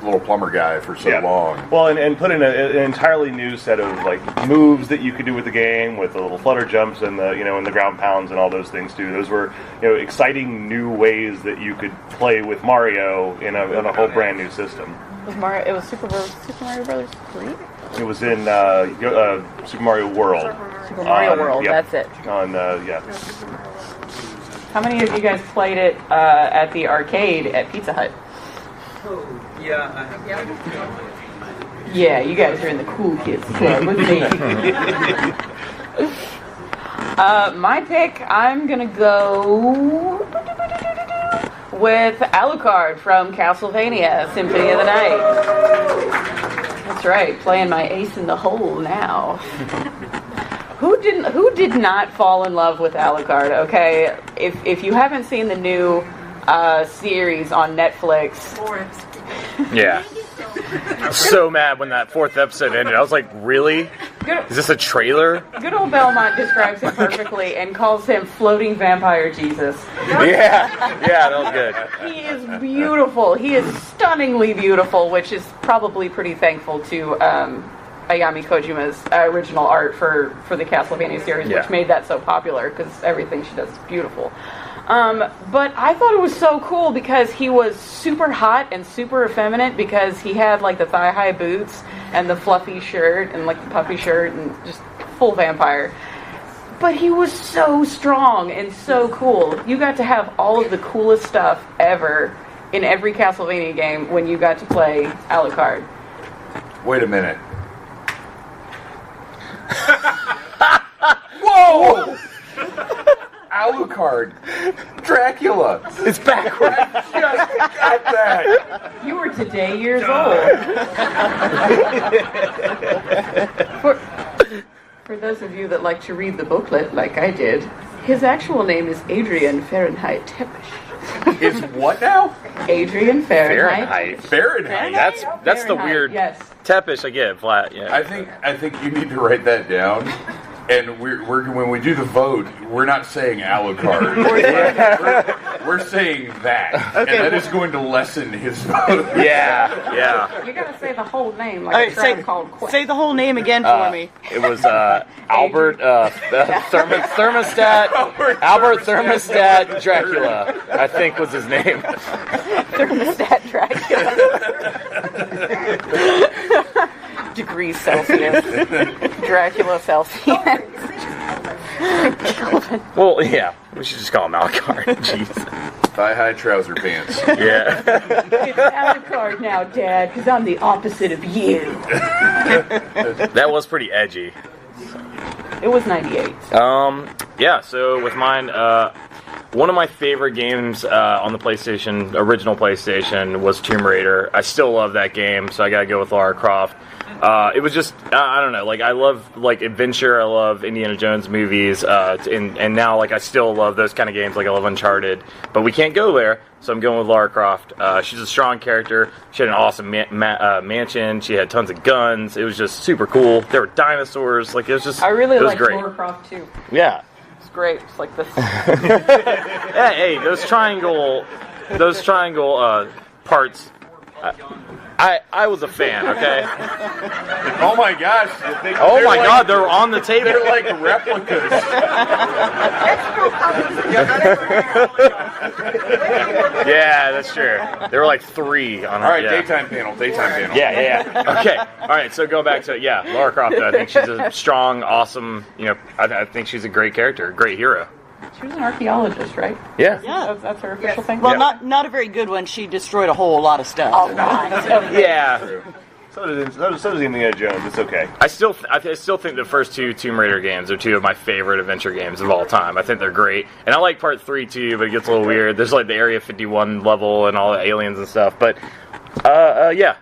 little plumber guy for so long? Well, and put in an entirely new set of like moves that you could do with the game, with the little flutter jumps and the and the ground pounds and all those things too. Those were exciting new ways that you could play with Mario in a whole brand new system. It was Super Mario Brothers 3? It was in Super Mario World. Super Mario World, yep. that's it. How many of you guys played it at the arcade at Pizza Hut? Yeah, I have. Yeah, you guys are in the cool kids club with me. My pick, I'm gonna go with Alucard from Castlevania Symphony of the Night. That's right, playing my ace in the hole now. Who did not fall in love with Alucard? Okay, if you haven't seen the new series on Netflix, Yeah. So mad when that 4th episode ended. I was like, really? Is this a trailer? good old Belmont describes him perfectly and calls him floating vampire Jesus. Yeah, that was good. He is beautiful. He is stunningly beautiful, which is probably pretty thankful to Ayami Kojima's original art for the Castlevania series, which made that so popular because everything she does is beautiful. But I thought it was so cool because he was super hot and super effeminate because he had like the thigh-high boots and the fluffy shirt and like the puffy shirt and just full vampire. But he was so strong and so cool. You got to have all of the coolest stuff ever in every Castlevania game when you got to play Alucard. Wait a minute. Whoa! Alucard. Dracula. It's backwards. I just got that. You were today years old. For those of you that like to read the booklet, like I did, his actual name is Adrian Fahrenheit Tepish. Is what now? Adrian Fahrenheit. Fahrenheit. That's the Fahrenheit, weird. Yes. Tepish, I get flat. Yeah. I think you need to write that down. And we're when we do the vote, we're not saying Alucard. we're saying that, Okay. and that is going to lessen his vote. Yeah. You gotta say the whole name like All a right, tribe called Quest. say the whole name again for me. It was Albert Thermostat. Albert Thermostat Dracula, I think was his name. Thermostat Dracula. Degrees Celsius. Dracula Celsius. Well, yeah, we should just call him Alucard. Jeez. Thigh-high trouser pants. Yeah. It's Alucard now, Dad, because I'm the opposite of you. That was pretty edgy. It was 98. Yeah, so with mine, one of my favorite games on the PlayStation, original PlayStation, was Tomb Raider. I still love that game, so I gotta go with Lara Croft. It was just, I don't know, like, I love, like, adventure, I love Indiana Jones movies, and now, like, I still love those kind of games, like, I love Uncharted, but we can't go there, so I'm going with Lara Croft. She's a strong character, she had an awesome mansion, she had tons of guns, it was just super cool, there were dinosaurs, like, it was just, I really it was like great. Lara Croft, too. Yeah. It's great. It's like this. Hey, those triangle parts, I was a fan, okay? Oh my gosh! Oh my God, they're on the table. They're like replicas. Yeah, that's true. There were like 3 on. All right, yeah. daytime panel. Yeah. Okay. All right. So going back to Lara Croft. I think she's a strong, awesome. I think she's a great character, a great hero. She was an archaeologist, right? Yeah. Yeah. That's her official thing? Well, not a very good one. She destroyed a whole lot of stuff. Oh, God. Yeah. So does Indiana Jones. It's okay. I still think the first 2 Tomb Raider games are 2 of my favorite adventure games of all time. I think they're great, and I like part 3 too, but it gets a little weird. There's like the Area 51 level and all the aliens and stuff. But yeah,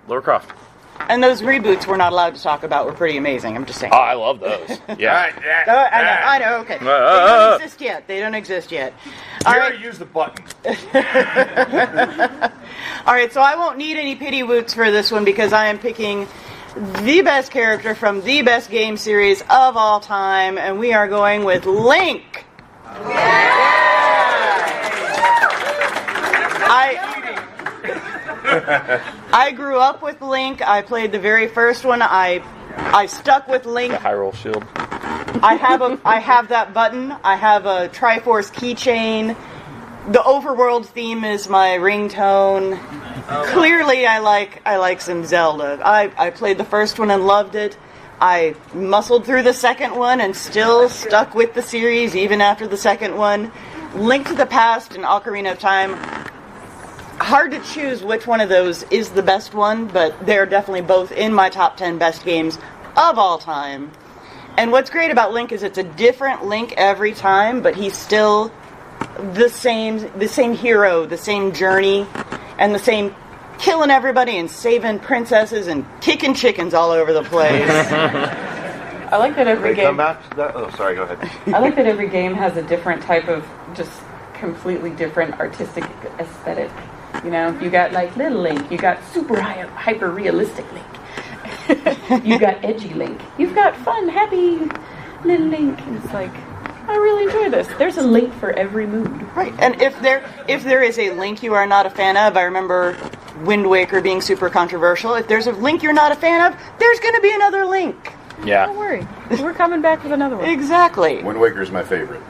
Lara Croft. And those reboots we're not allowed to talk about were pretty amazing. I'm just saying. Oh, I love those. Yeah. I know. Okay. They don't exist yet. They don't exist yet. You already used the button. All right, so I won't need any pity woots for this one because I am picking the best character from the best game series of all time, and we are going with Link. I grew up with Link. I played the very first one. I stuck with Link. The Hyrule Shield. I have that button. I have a Triforce keychain. The overworld theme is my ringtone. Clearly, I like some Zelda. I played the first one and loved it. I muscled through the second one and still stuck with the series even after the second one. Link to the Past and Ocarina of Time. Hard to choose which one of those is the best one, but they're definitely both in my top 10 best games of all time. And what's great about Link is it's a different Link every time, but he's still the same hero, the same journey, and the same killing everybody and saving princesses and kicking chickens all over the place. I like that every game. Come back to that. Oh, sorry. Go ahead. I like that every game has a different type of just completely different artistic aesthetic. You know, you got like Little Link, you got super hyper realistic Link, you got edgy Link, you've got fun, happy Little Link. And it's like, I really enjoy this. There's a Link for every mood. Right, and if there is a Link you are not a fan of, I remember Wind Waker being super controversial. If there's a Link you're not a fan of, there's going to be another Link. Yeah. Don't worry, we're coming back with another one. Exactly. Wind Waker is my favorite.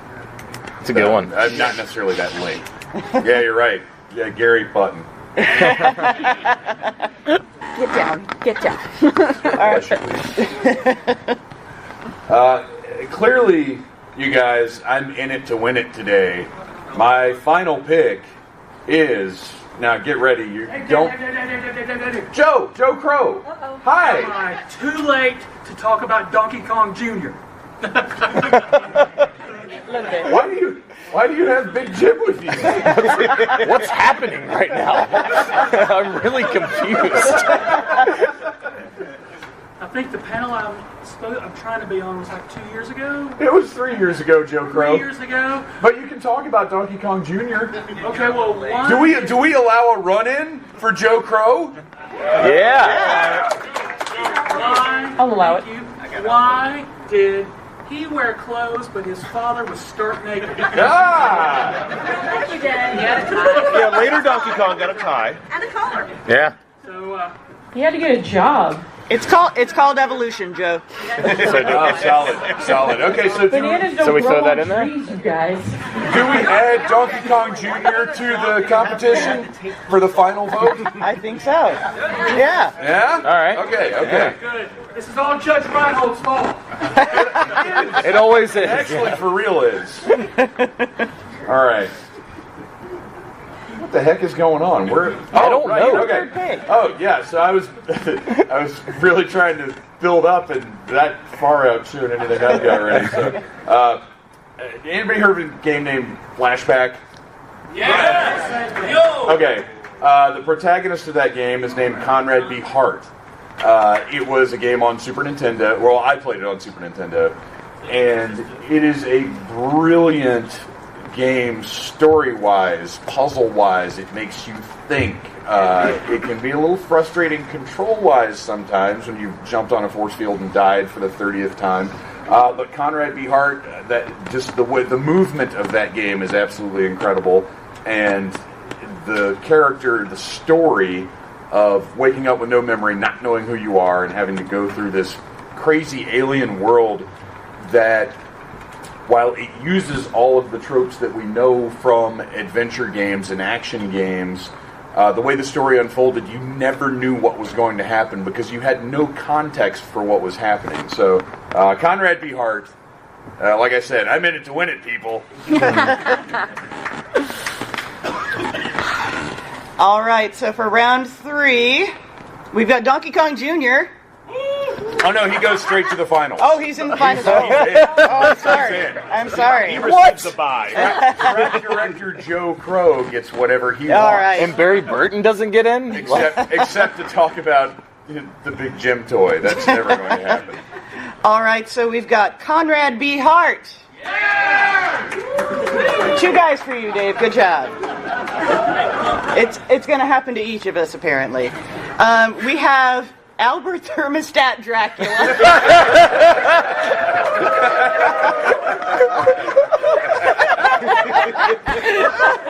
It's a good one. I'm not necessarily that Link. Yeah, you're right. Yeah, Gary Button. Get down. All right. Clearly, you guys, I'm in it to win it today. My final pick is Now get ready. You don't. Joe Crow. Am Hi. I too late to talk about Donkey Kong Jr.? Why do you have Big Jim with you? What's happening right now? I'm really confused. I think the panel I'm trying to be on was like 2 years ago. It was 3 years ago, Joe Crow. 3 years ago. But you can talk about Donkey Kong Jr. Okay, well, why? Do we allow a run-in for Joe Crow? Yeah. Why? I'll allow Thank you. Why did he wear clothes, but his father was stark naked? Ah! Yeah, later Donkey Kong got a tie. And a collar. Yeah. So, He had to get a job. It's called evolution, Joe. Solid. Okay, so Bananas don't So we grow throw that on in there? trees, you guys. do we add Donkey Kong Jr. to the competition for the final vote? I think so. Yeah. Yeah? All right. Okay. good. This is all Judge Reinhold's fault. It always is. Actually, for real is. All right. What the heck is going on? I don't know. Okay. Oh yeah. So I was really trying to build up, and that far outshone anything I've got already. So, anybody heard of a game named Flashback? Yes! Okay. The protagonist of that game is named Conrad B. Hart. It was a game on Super Nintendo. Well, I played it on Super Nintendo, and it is a brilliant game, story-wise, puzzle-wise. It makes you think. It can be a little frustrating control-wise sometimes when you've jumped on a force field and died for the 30th time. But Conrad B. Hart, the movement of that game is absolutely incredible, and the character, the story of waking up with no memory, not knowing who you are, and having to go through this crazy alien world that, while it uses all of the tropes that we know from adventure games and action games, the way the story unfolded, you never knew what was going to happen because you had no context for what was happening. So, Conrad B. Hart, like I said, I'm in it to win it, people. All right, so for round 3, we've got Donkey Kong Jr. Oh no, he goes straight to the final. Oh, he's in the final. I'm sorry. I'm sorry. He receives the bye. Track director Joe Crow gets whatever he wants. All right. And Barry Burton doesn't get in? Except to talk about the Big Jim toy. That's never going to happen. All right, so we've got Conrad B. Hart. 2 guys for you, Dave. Good job. It's going to happen to each of us, apparently. We have Albert Thermostat Dracula.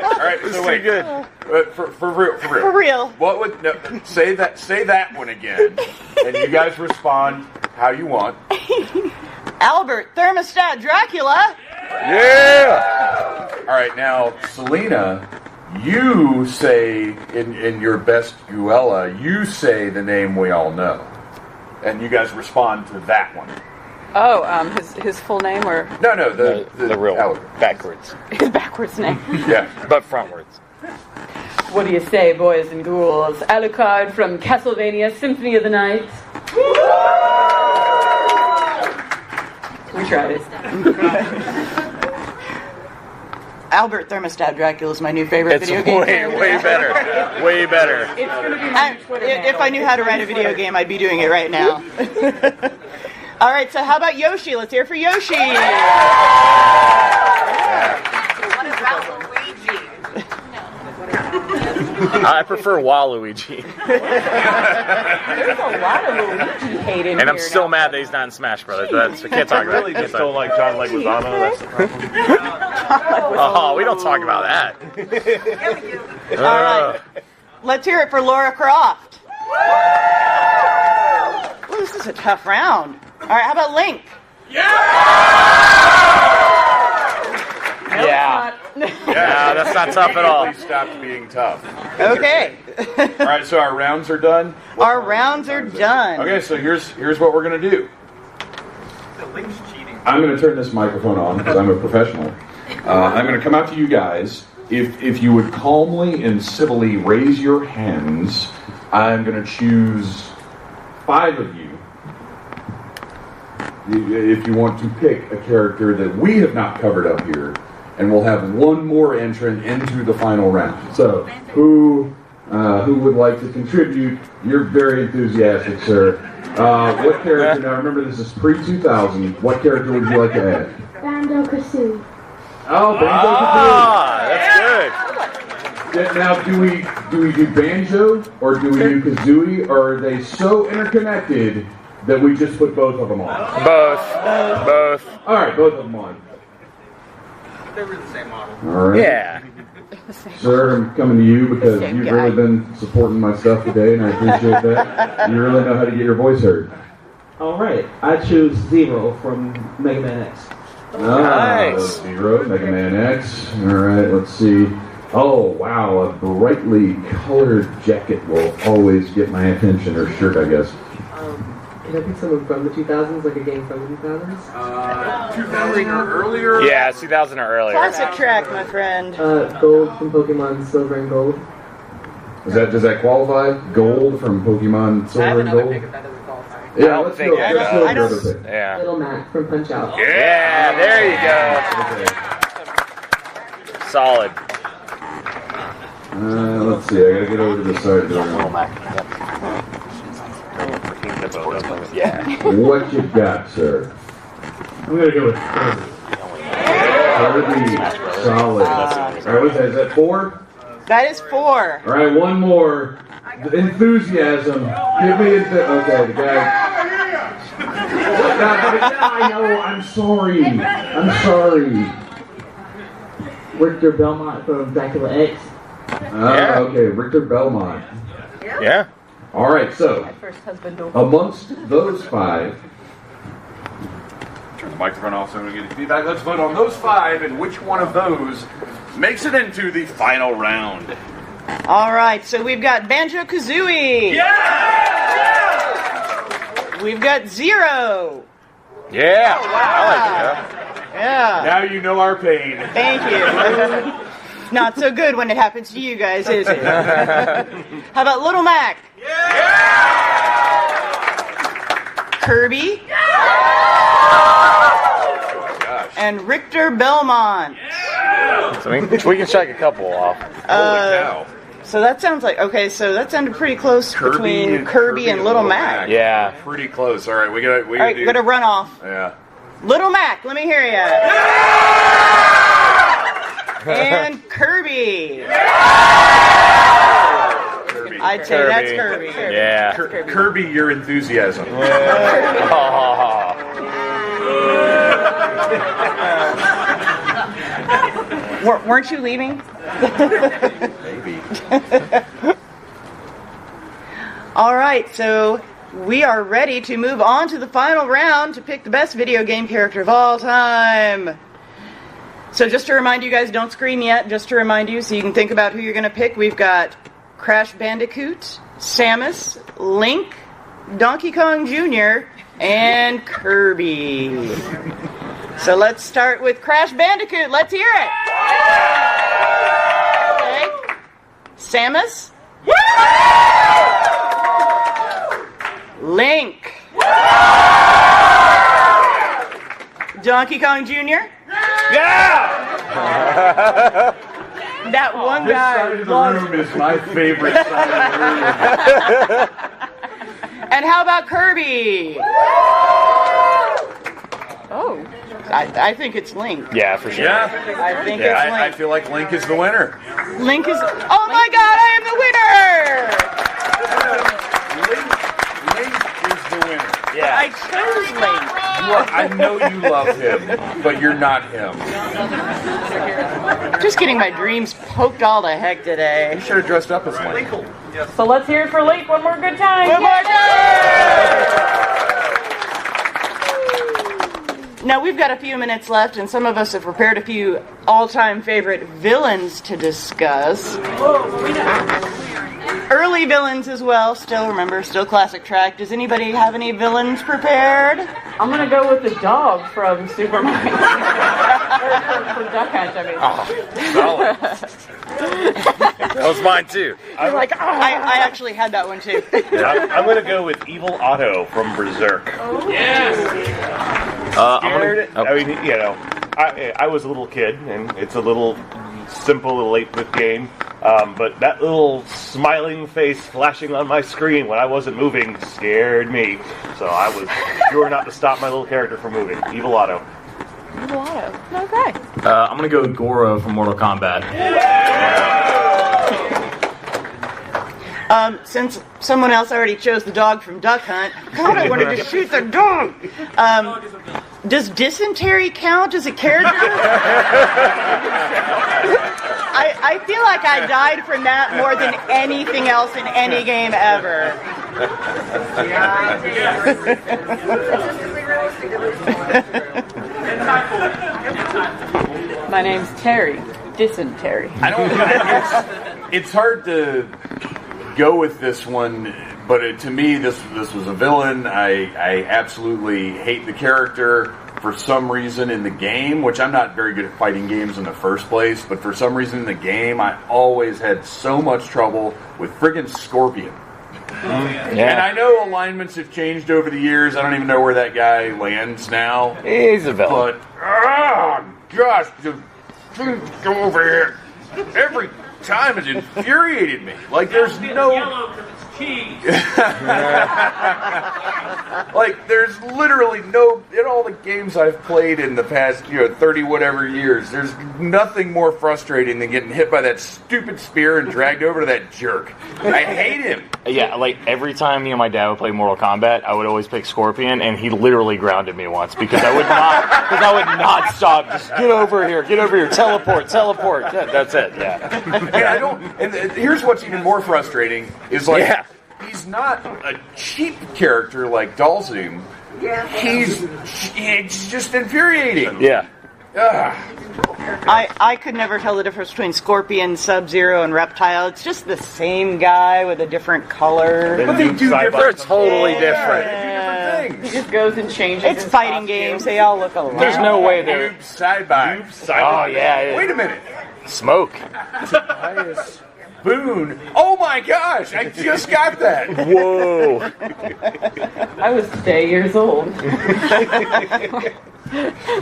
All right, so wait. Good. For real. For real. What would say that one again, and you guys respond how you want. Albert Thermostat Dracula. Yeah! All right, now Salena, you say in your best Guella, you say the name we all know, and you guys respond to that one. Oh, his full name or No, the real Albert. backwards. his backwards name? Yeah. But frontwards. What do you say, boys and ghouls? Alucard from Castlevania Symphony of the Night. We tried it. Albert Thermostat Dracula is my new favorite It's video game. way better. Way better. It's going to be my new Twitter handle. If I knew how to write a video game, I'd be doing it right now. All right, so how about Yoshi? Let's hear for Yoshi. What about Luigi? I prefer Waluigi. There's a lot of Luigi hate in And here I'm still now. mad that he's not in Smash Brothers. But I can't talk I about really it. just don't like John Leguizamo. That's the problem. Oh, we don't talk about that. All right, let's hear it for Laura Croft. Ooh, this is a tough round. All right, how about Link? Yeah, that's not tough at all. Please stop being tough. Okay. All right, so our rounds are done. Our rounds are done. Okay, so here's what we're gonna do. I'm gonna turn this microphone on because I'm a professional. I'm gonna come out to you guys, if you would calmly and civilly raise your hands, I'm going to choose 5 of you. If you want to pick a character that we have not covered up here, and we'll have one more entrant into the final round. So, who would like to contribute? You're very enthusiastic, sir. What character? Now, remember this is pre-2000. What character would you like to add? Banjo-Kazooie. Oh, Banjo-Kazooie. That's good. Now, do we do Banjo or do we do Kazooie, or are they so interconnected that we just put both of them on? Both. All right, both of them on. They were the same model. All right. Yeah. Sir, I'm coming to you because you've really been supporting my stuff today, and I appreciate that. You really know how to get your voice heard. All right, I choose Zero from Mega Man X. Nice. Zero, Mega Man X. All right, let's see. Oh, wow, a brightly colored jacket will always get my attention, or shirt, I guess. Can I pick someone from the 2000s, like a game from the 2000s? 2000 or earlier? Yeah, 2000 or earlier. Classic track, my friend. Gold from Pokemon Silver and Gold. Does that qualify? Gold from Pokemon Silver and Gold? Yeah, let's go. Let's go. Yeah. Little Mac from Punch Out. Yeah, there you go. Solid. Let's see, I gotta get over to the side of the room. Yeah. What you got, sir? I'm gonna go with Kirby. Kirby, solid. Alright, what's that? Is that 4? That is 4. Alright, one more. Enthusiasm. Give me okay, the guy. I know, I'm sorry. Richter Belmont from Dracula X. Okay, Richter Belmont. Yeah. Alright, so, First husband. amongst those 5, turn the microphone off so we can get feedback. Let's vote on those 5 and which one of those makes it into the final round. All right, so we've got Banjo-Kazooie. Yeah! We've got Zero. Yeah. Oh, wow. I like it. Yeah. Now you know our pain. Thank you. Not so good when it happens to you guys, is it? How about Little Mac? Yeah! Kirby? Yeah! And Richter Belmont. Yeah! So we can check a couple off. Holy cow. So that sounds like, okay, so that sounded pretty close between Kirby and Little Mac. Yeah. Pretty close. All right, we gotta run off. Yeah. Little Mac, let me hear you. And Kirby. Kirby. I'd say that's Kirby. Yeah. Kirby, your enthusiasm. Weren't you leaving? Maybe. All right, so we are ready to move on to the final round to pick the best video game character of all time. So just to remind you guys, don't scream yet, just to remind you so you can think about who you're going to pick. We've got Crash Bandicoot, Samus, Link, Donkey Kong Jr., and Kirby. So let's start with Crash Bandicoot. Let's hear it. Okay. Samus. Link. Donkey Kong Jr. Yeah! That one This guy. side of the room is my favorite side of the room. And how about Kirby? Oh, I think it's Link. Yeah, for sure. Yeah. I think it's Link. I feel like Link is the winner. Link is. Oh my God! I am the winner. Link is the winner. Yeah. I chose Link. I know you love him, but you're not him. Just getting my dreams poked all to heck today. You should have dressed up as Link. So let's hear it for Link one more good time. One more time. Now we've got a few minutes left, and some of us have prepared a few all-time favorite villains to discuss. Early villains as well. Still classic track. Does anybody have any villains prepared? I'm gonna go with the dog from Super Mario. for Duck Hunt, I mean. Solid. That was mine too. I actually had that one too. I'm going to go with Evil Otto from Berserk. I mean, you know, I was a little kid, and it's a little simple, little 8-bit game. But that little smiling face flashing on my screen when I wasn't moving scared me. So I was sure not to stop my little character from moving. Evil Otto. Evil Otto. Okay. I'm gonna go with Goro from Mortal Kombat. Since someone else already chose the dog from Duck Hunt, God, I wanted to shoot the dog. Does dysentery count as a character? I feel like I died from that more than anything else in any game ever. My name's Terry. Dysentery. I don't. It's hard to go with this one, but to me, this was a villain. I absolutely hate the character for some reason in the game, which I'm not very good at fighting games in the first place, but for some reason in the game, I always had so much trouble with friggin' Scorpion. Yeah. And I know alignments have changed over the years. I don't even know where that guy lands now. He's a villain. But, gosh, go over here. Every time it infuriated me. Like, there's no... Like, there's literally no... In all the games I've played in the past, 30 whatever years, there's nothing more frustrating than getting hit by that stupid spear and dragged over to that jerk. I hate him. Yeah, like every time my dad would play Mortal Kombat, I would always pick Scorpion, and he literally grounded me once because I would not stop. Just get over here, teleport. Yeah, that's it. Yeah. And here's what's even more frustrating is he's not a cheap character like Dalzoom. Yeah. He's just infuriating. Yeah. I could never tell the difference between Scorpion, Sub-Zero, and Reptile. It's just the same guy with a different color. But they do They're different. totally different. Different He things. just goes and changes. It's his fighting costume. games. They all look alike. There's no way they're Noob side-by. Oh yeah. Wait a minute. Smoke. Boone. Oh my gosh! I just got that. Whoa. I was today years old.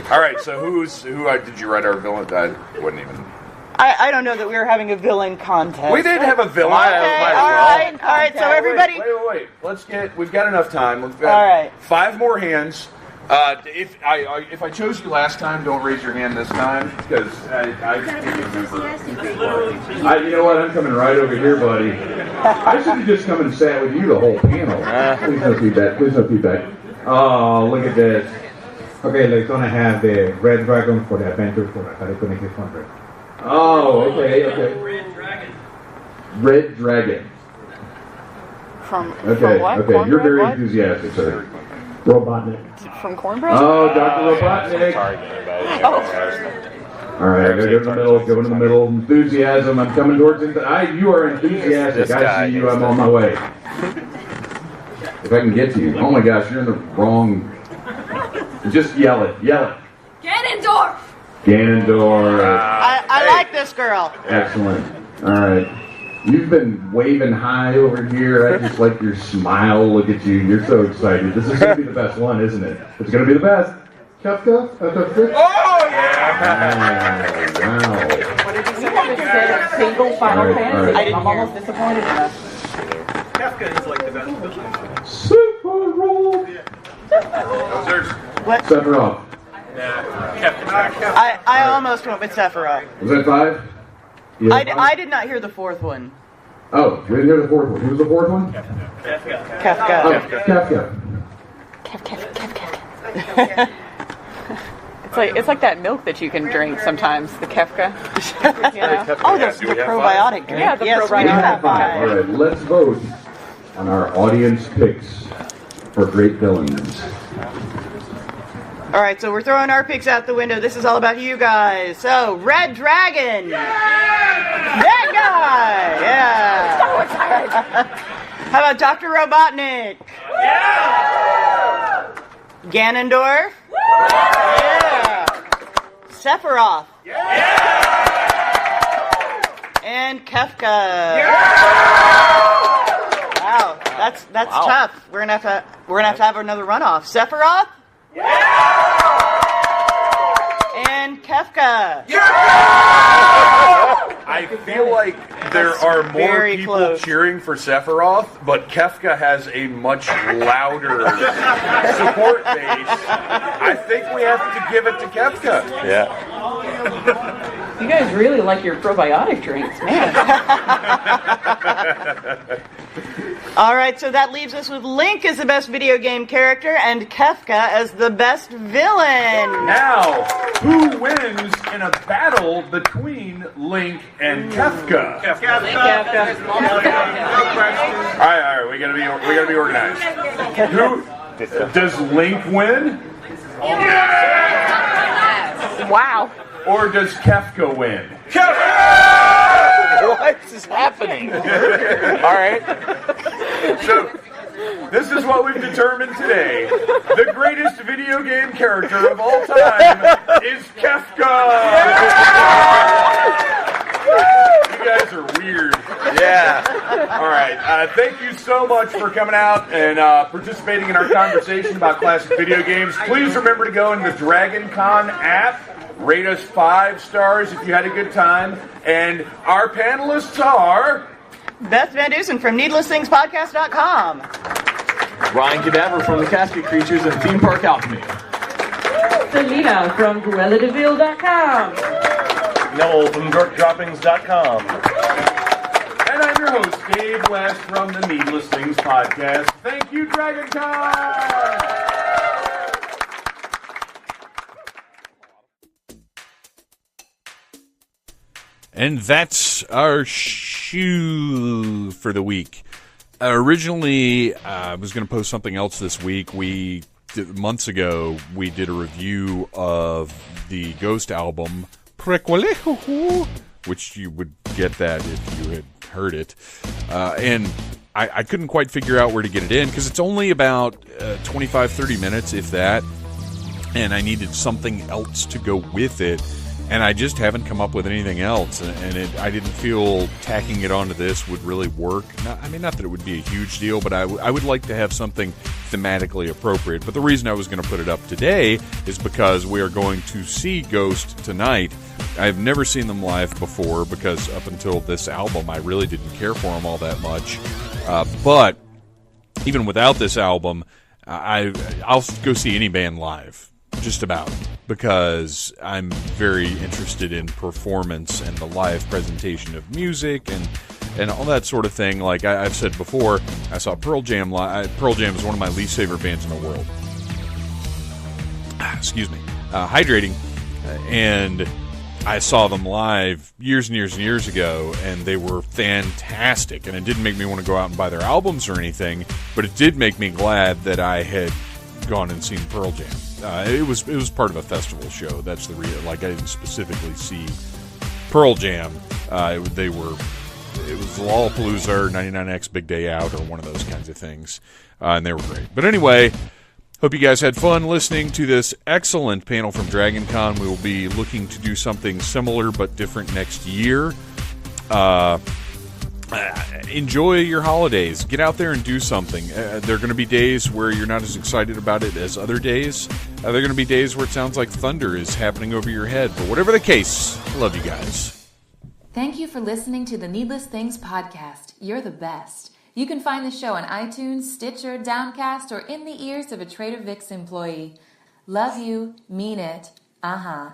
All right. So who did you write our villain? I wouldn't even. I don't know that we were having a villain contest. We did have a villain. Okay, all right. So everybody. Wait. We've got enough time. We've got All right. 5 more hands. If I chose you last time, don't raise your hand this time because I can't remember. You know what? I'm coming right over here, buddy. I should have just come and sat with you the whole panel. Please no feedback. Oh, look at this. Okay, they're gonna have the Red Dragon for the Adventure for Atari 2600. Oh, okay. Red Dragon. From Okay, what? okay. You're very What? enthusiastic, sir. Robotnik. From Cornbread? Oh, Dr. Robotnik. All right, I gotta go in the middle. Enthusiasm. I'm coming towards it. You are enthusiastic. I see you. I'm on my way. If I can get to you. Oh my gosh, you're in the wrong. Just yell it. Ganondorf! I like this girl. Excellent. All right. You've been waving high over here. I just like your smile. Look at you. You're so excited. This is going to be the best one, isn't it? It's going to be the best. Kafka? Oh yeah! Wow. What did you say? You said a single Final Fantasy. All right. I'm almost disappointed in us. Kafka is like the best villain. Sephiroth. What? Sephiroth. I almost went with Sephiroth. Was that 5? Yeah, I did not hear the fourth one. Oh, we didn't hear the 4th one. Who was the 4th one? Kafka. Oh, Kafka. It's like that milk that you can drink sometimes, the Kefka. You know? Oh, the probiotic drink. Yeah, the yes, we do probiotic. have 5. All right, let's vote on our audience picks for great villains. All right, so we're throwing our picks out the window. This is all about you guys. So, Red Dragon. That guy. Yeah. So excited. How about Dr. Robotnik? Yeah. Ganondorf? Yeah. Sephiroth. And Kefka. Wow, that's tough. We're gonna have to have another runoff. Sephiroth. And Kefka. I feel like there are more very people close. cheering for Sephiroth, but Kefka has a much louder support base. I think we have to give it to Kefka. Yeah. You guys really like your probiotic drinks, man. All right, so that leaves us with Link as the best video game character and Kefka as the best villain. Now, who wins in a battle between Link and Kefka? Kefka. All right, we gotta be organized. Who does Link win, Wow. or does Kefka win? What is happening? All right. So, this is what we've determined today. The greatest video game character of all time is Kefka! You guys are weird. Yeah. All right. Thank you so much for coming out and participating in our conversation about classic video games. Please remember to go in the Dragon Con app. Rate us 5 stars if you had a good time. And our panelists are... Beth Van Dusen from NeedlessThingsPodcast.com. Ryan Cadaver from the Casket Creatures and Theme Park Alchemy. Salena from GuellaDeVille.com. Noel from DorkDroppings.com. And I'm your host, Dave West from the Needless Things Podcast. Thank you, Dragon Con! And that's our shoe for the week. Originally, I was going to post something else this week. Months ago, we did a review of the Ghost album, Procrastibate, which you would get that if you had heard it. And I couldn't quite figure out where to get it in, because it's only about 25-30 minutes, if that. And I needed something else to go with it. And I just haven't come up with anything else, and I didn't feel tacking it onto this would really work. Not that it would be a huge deal, but I would like to have something thematically appropriate. But the reason I was going to put it up today is because we are going to see Ghost tonight. I've never seen them live before, because up until this album, I really didn't care for them all that much. But even without this album, I'll go see any band live. Just about, because I'm very interested in performance and the live presentation of music and all that sort of thing. Like I've said before, I saw Pearl Jam live. Pearl Jam is one of my least favorite bands in the world. Excuse me. Hydrating. And I saw them live years and years and years ago, and they were fantastic. And it didn't make me want to go out and buy their albums or anything, but it did make me glad that I had gone and seen Pearl Jam. It was part of a festival show. That's the reason. Like, I didn't specifically see Pearl Jam. It was Lollapalooza or 99X Big Day Out or one of those kinds of things, and they were great. But anyway, hope you guys had fun listening to this excellent panel from Dragon Con. We will be looking to do something similar but different next year. Enjoy your holidays. Get out there and do something. There are going to be days where you're not as excited about it as other days. There are going to be days where it sounds like thunder is happening over your head. But whatever the case, I love you guys. Thank you for listening to the Needless Things Podcast. You're the best. You can find the show on iTunes, Stitcher, Downcast, or in the ears of a Trader Vic's employee. Love you. Mean it. Uh-huh.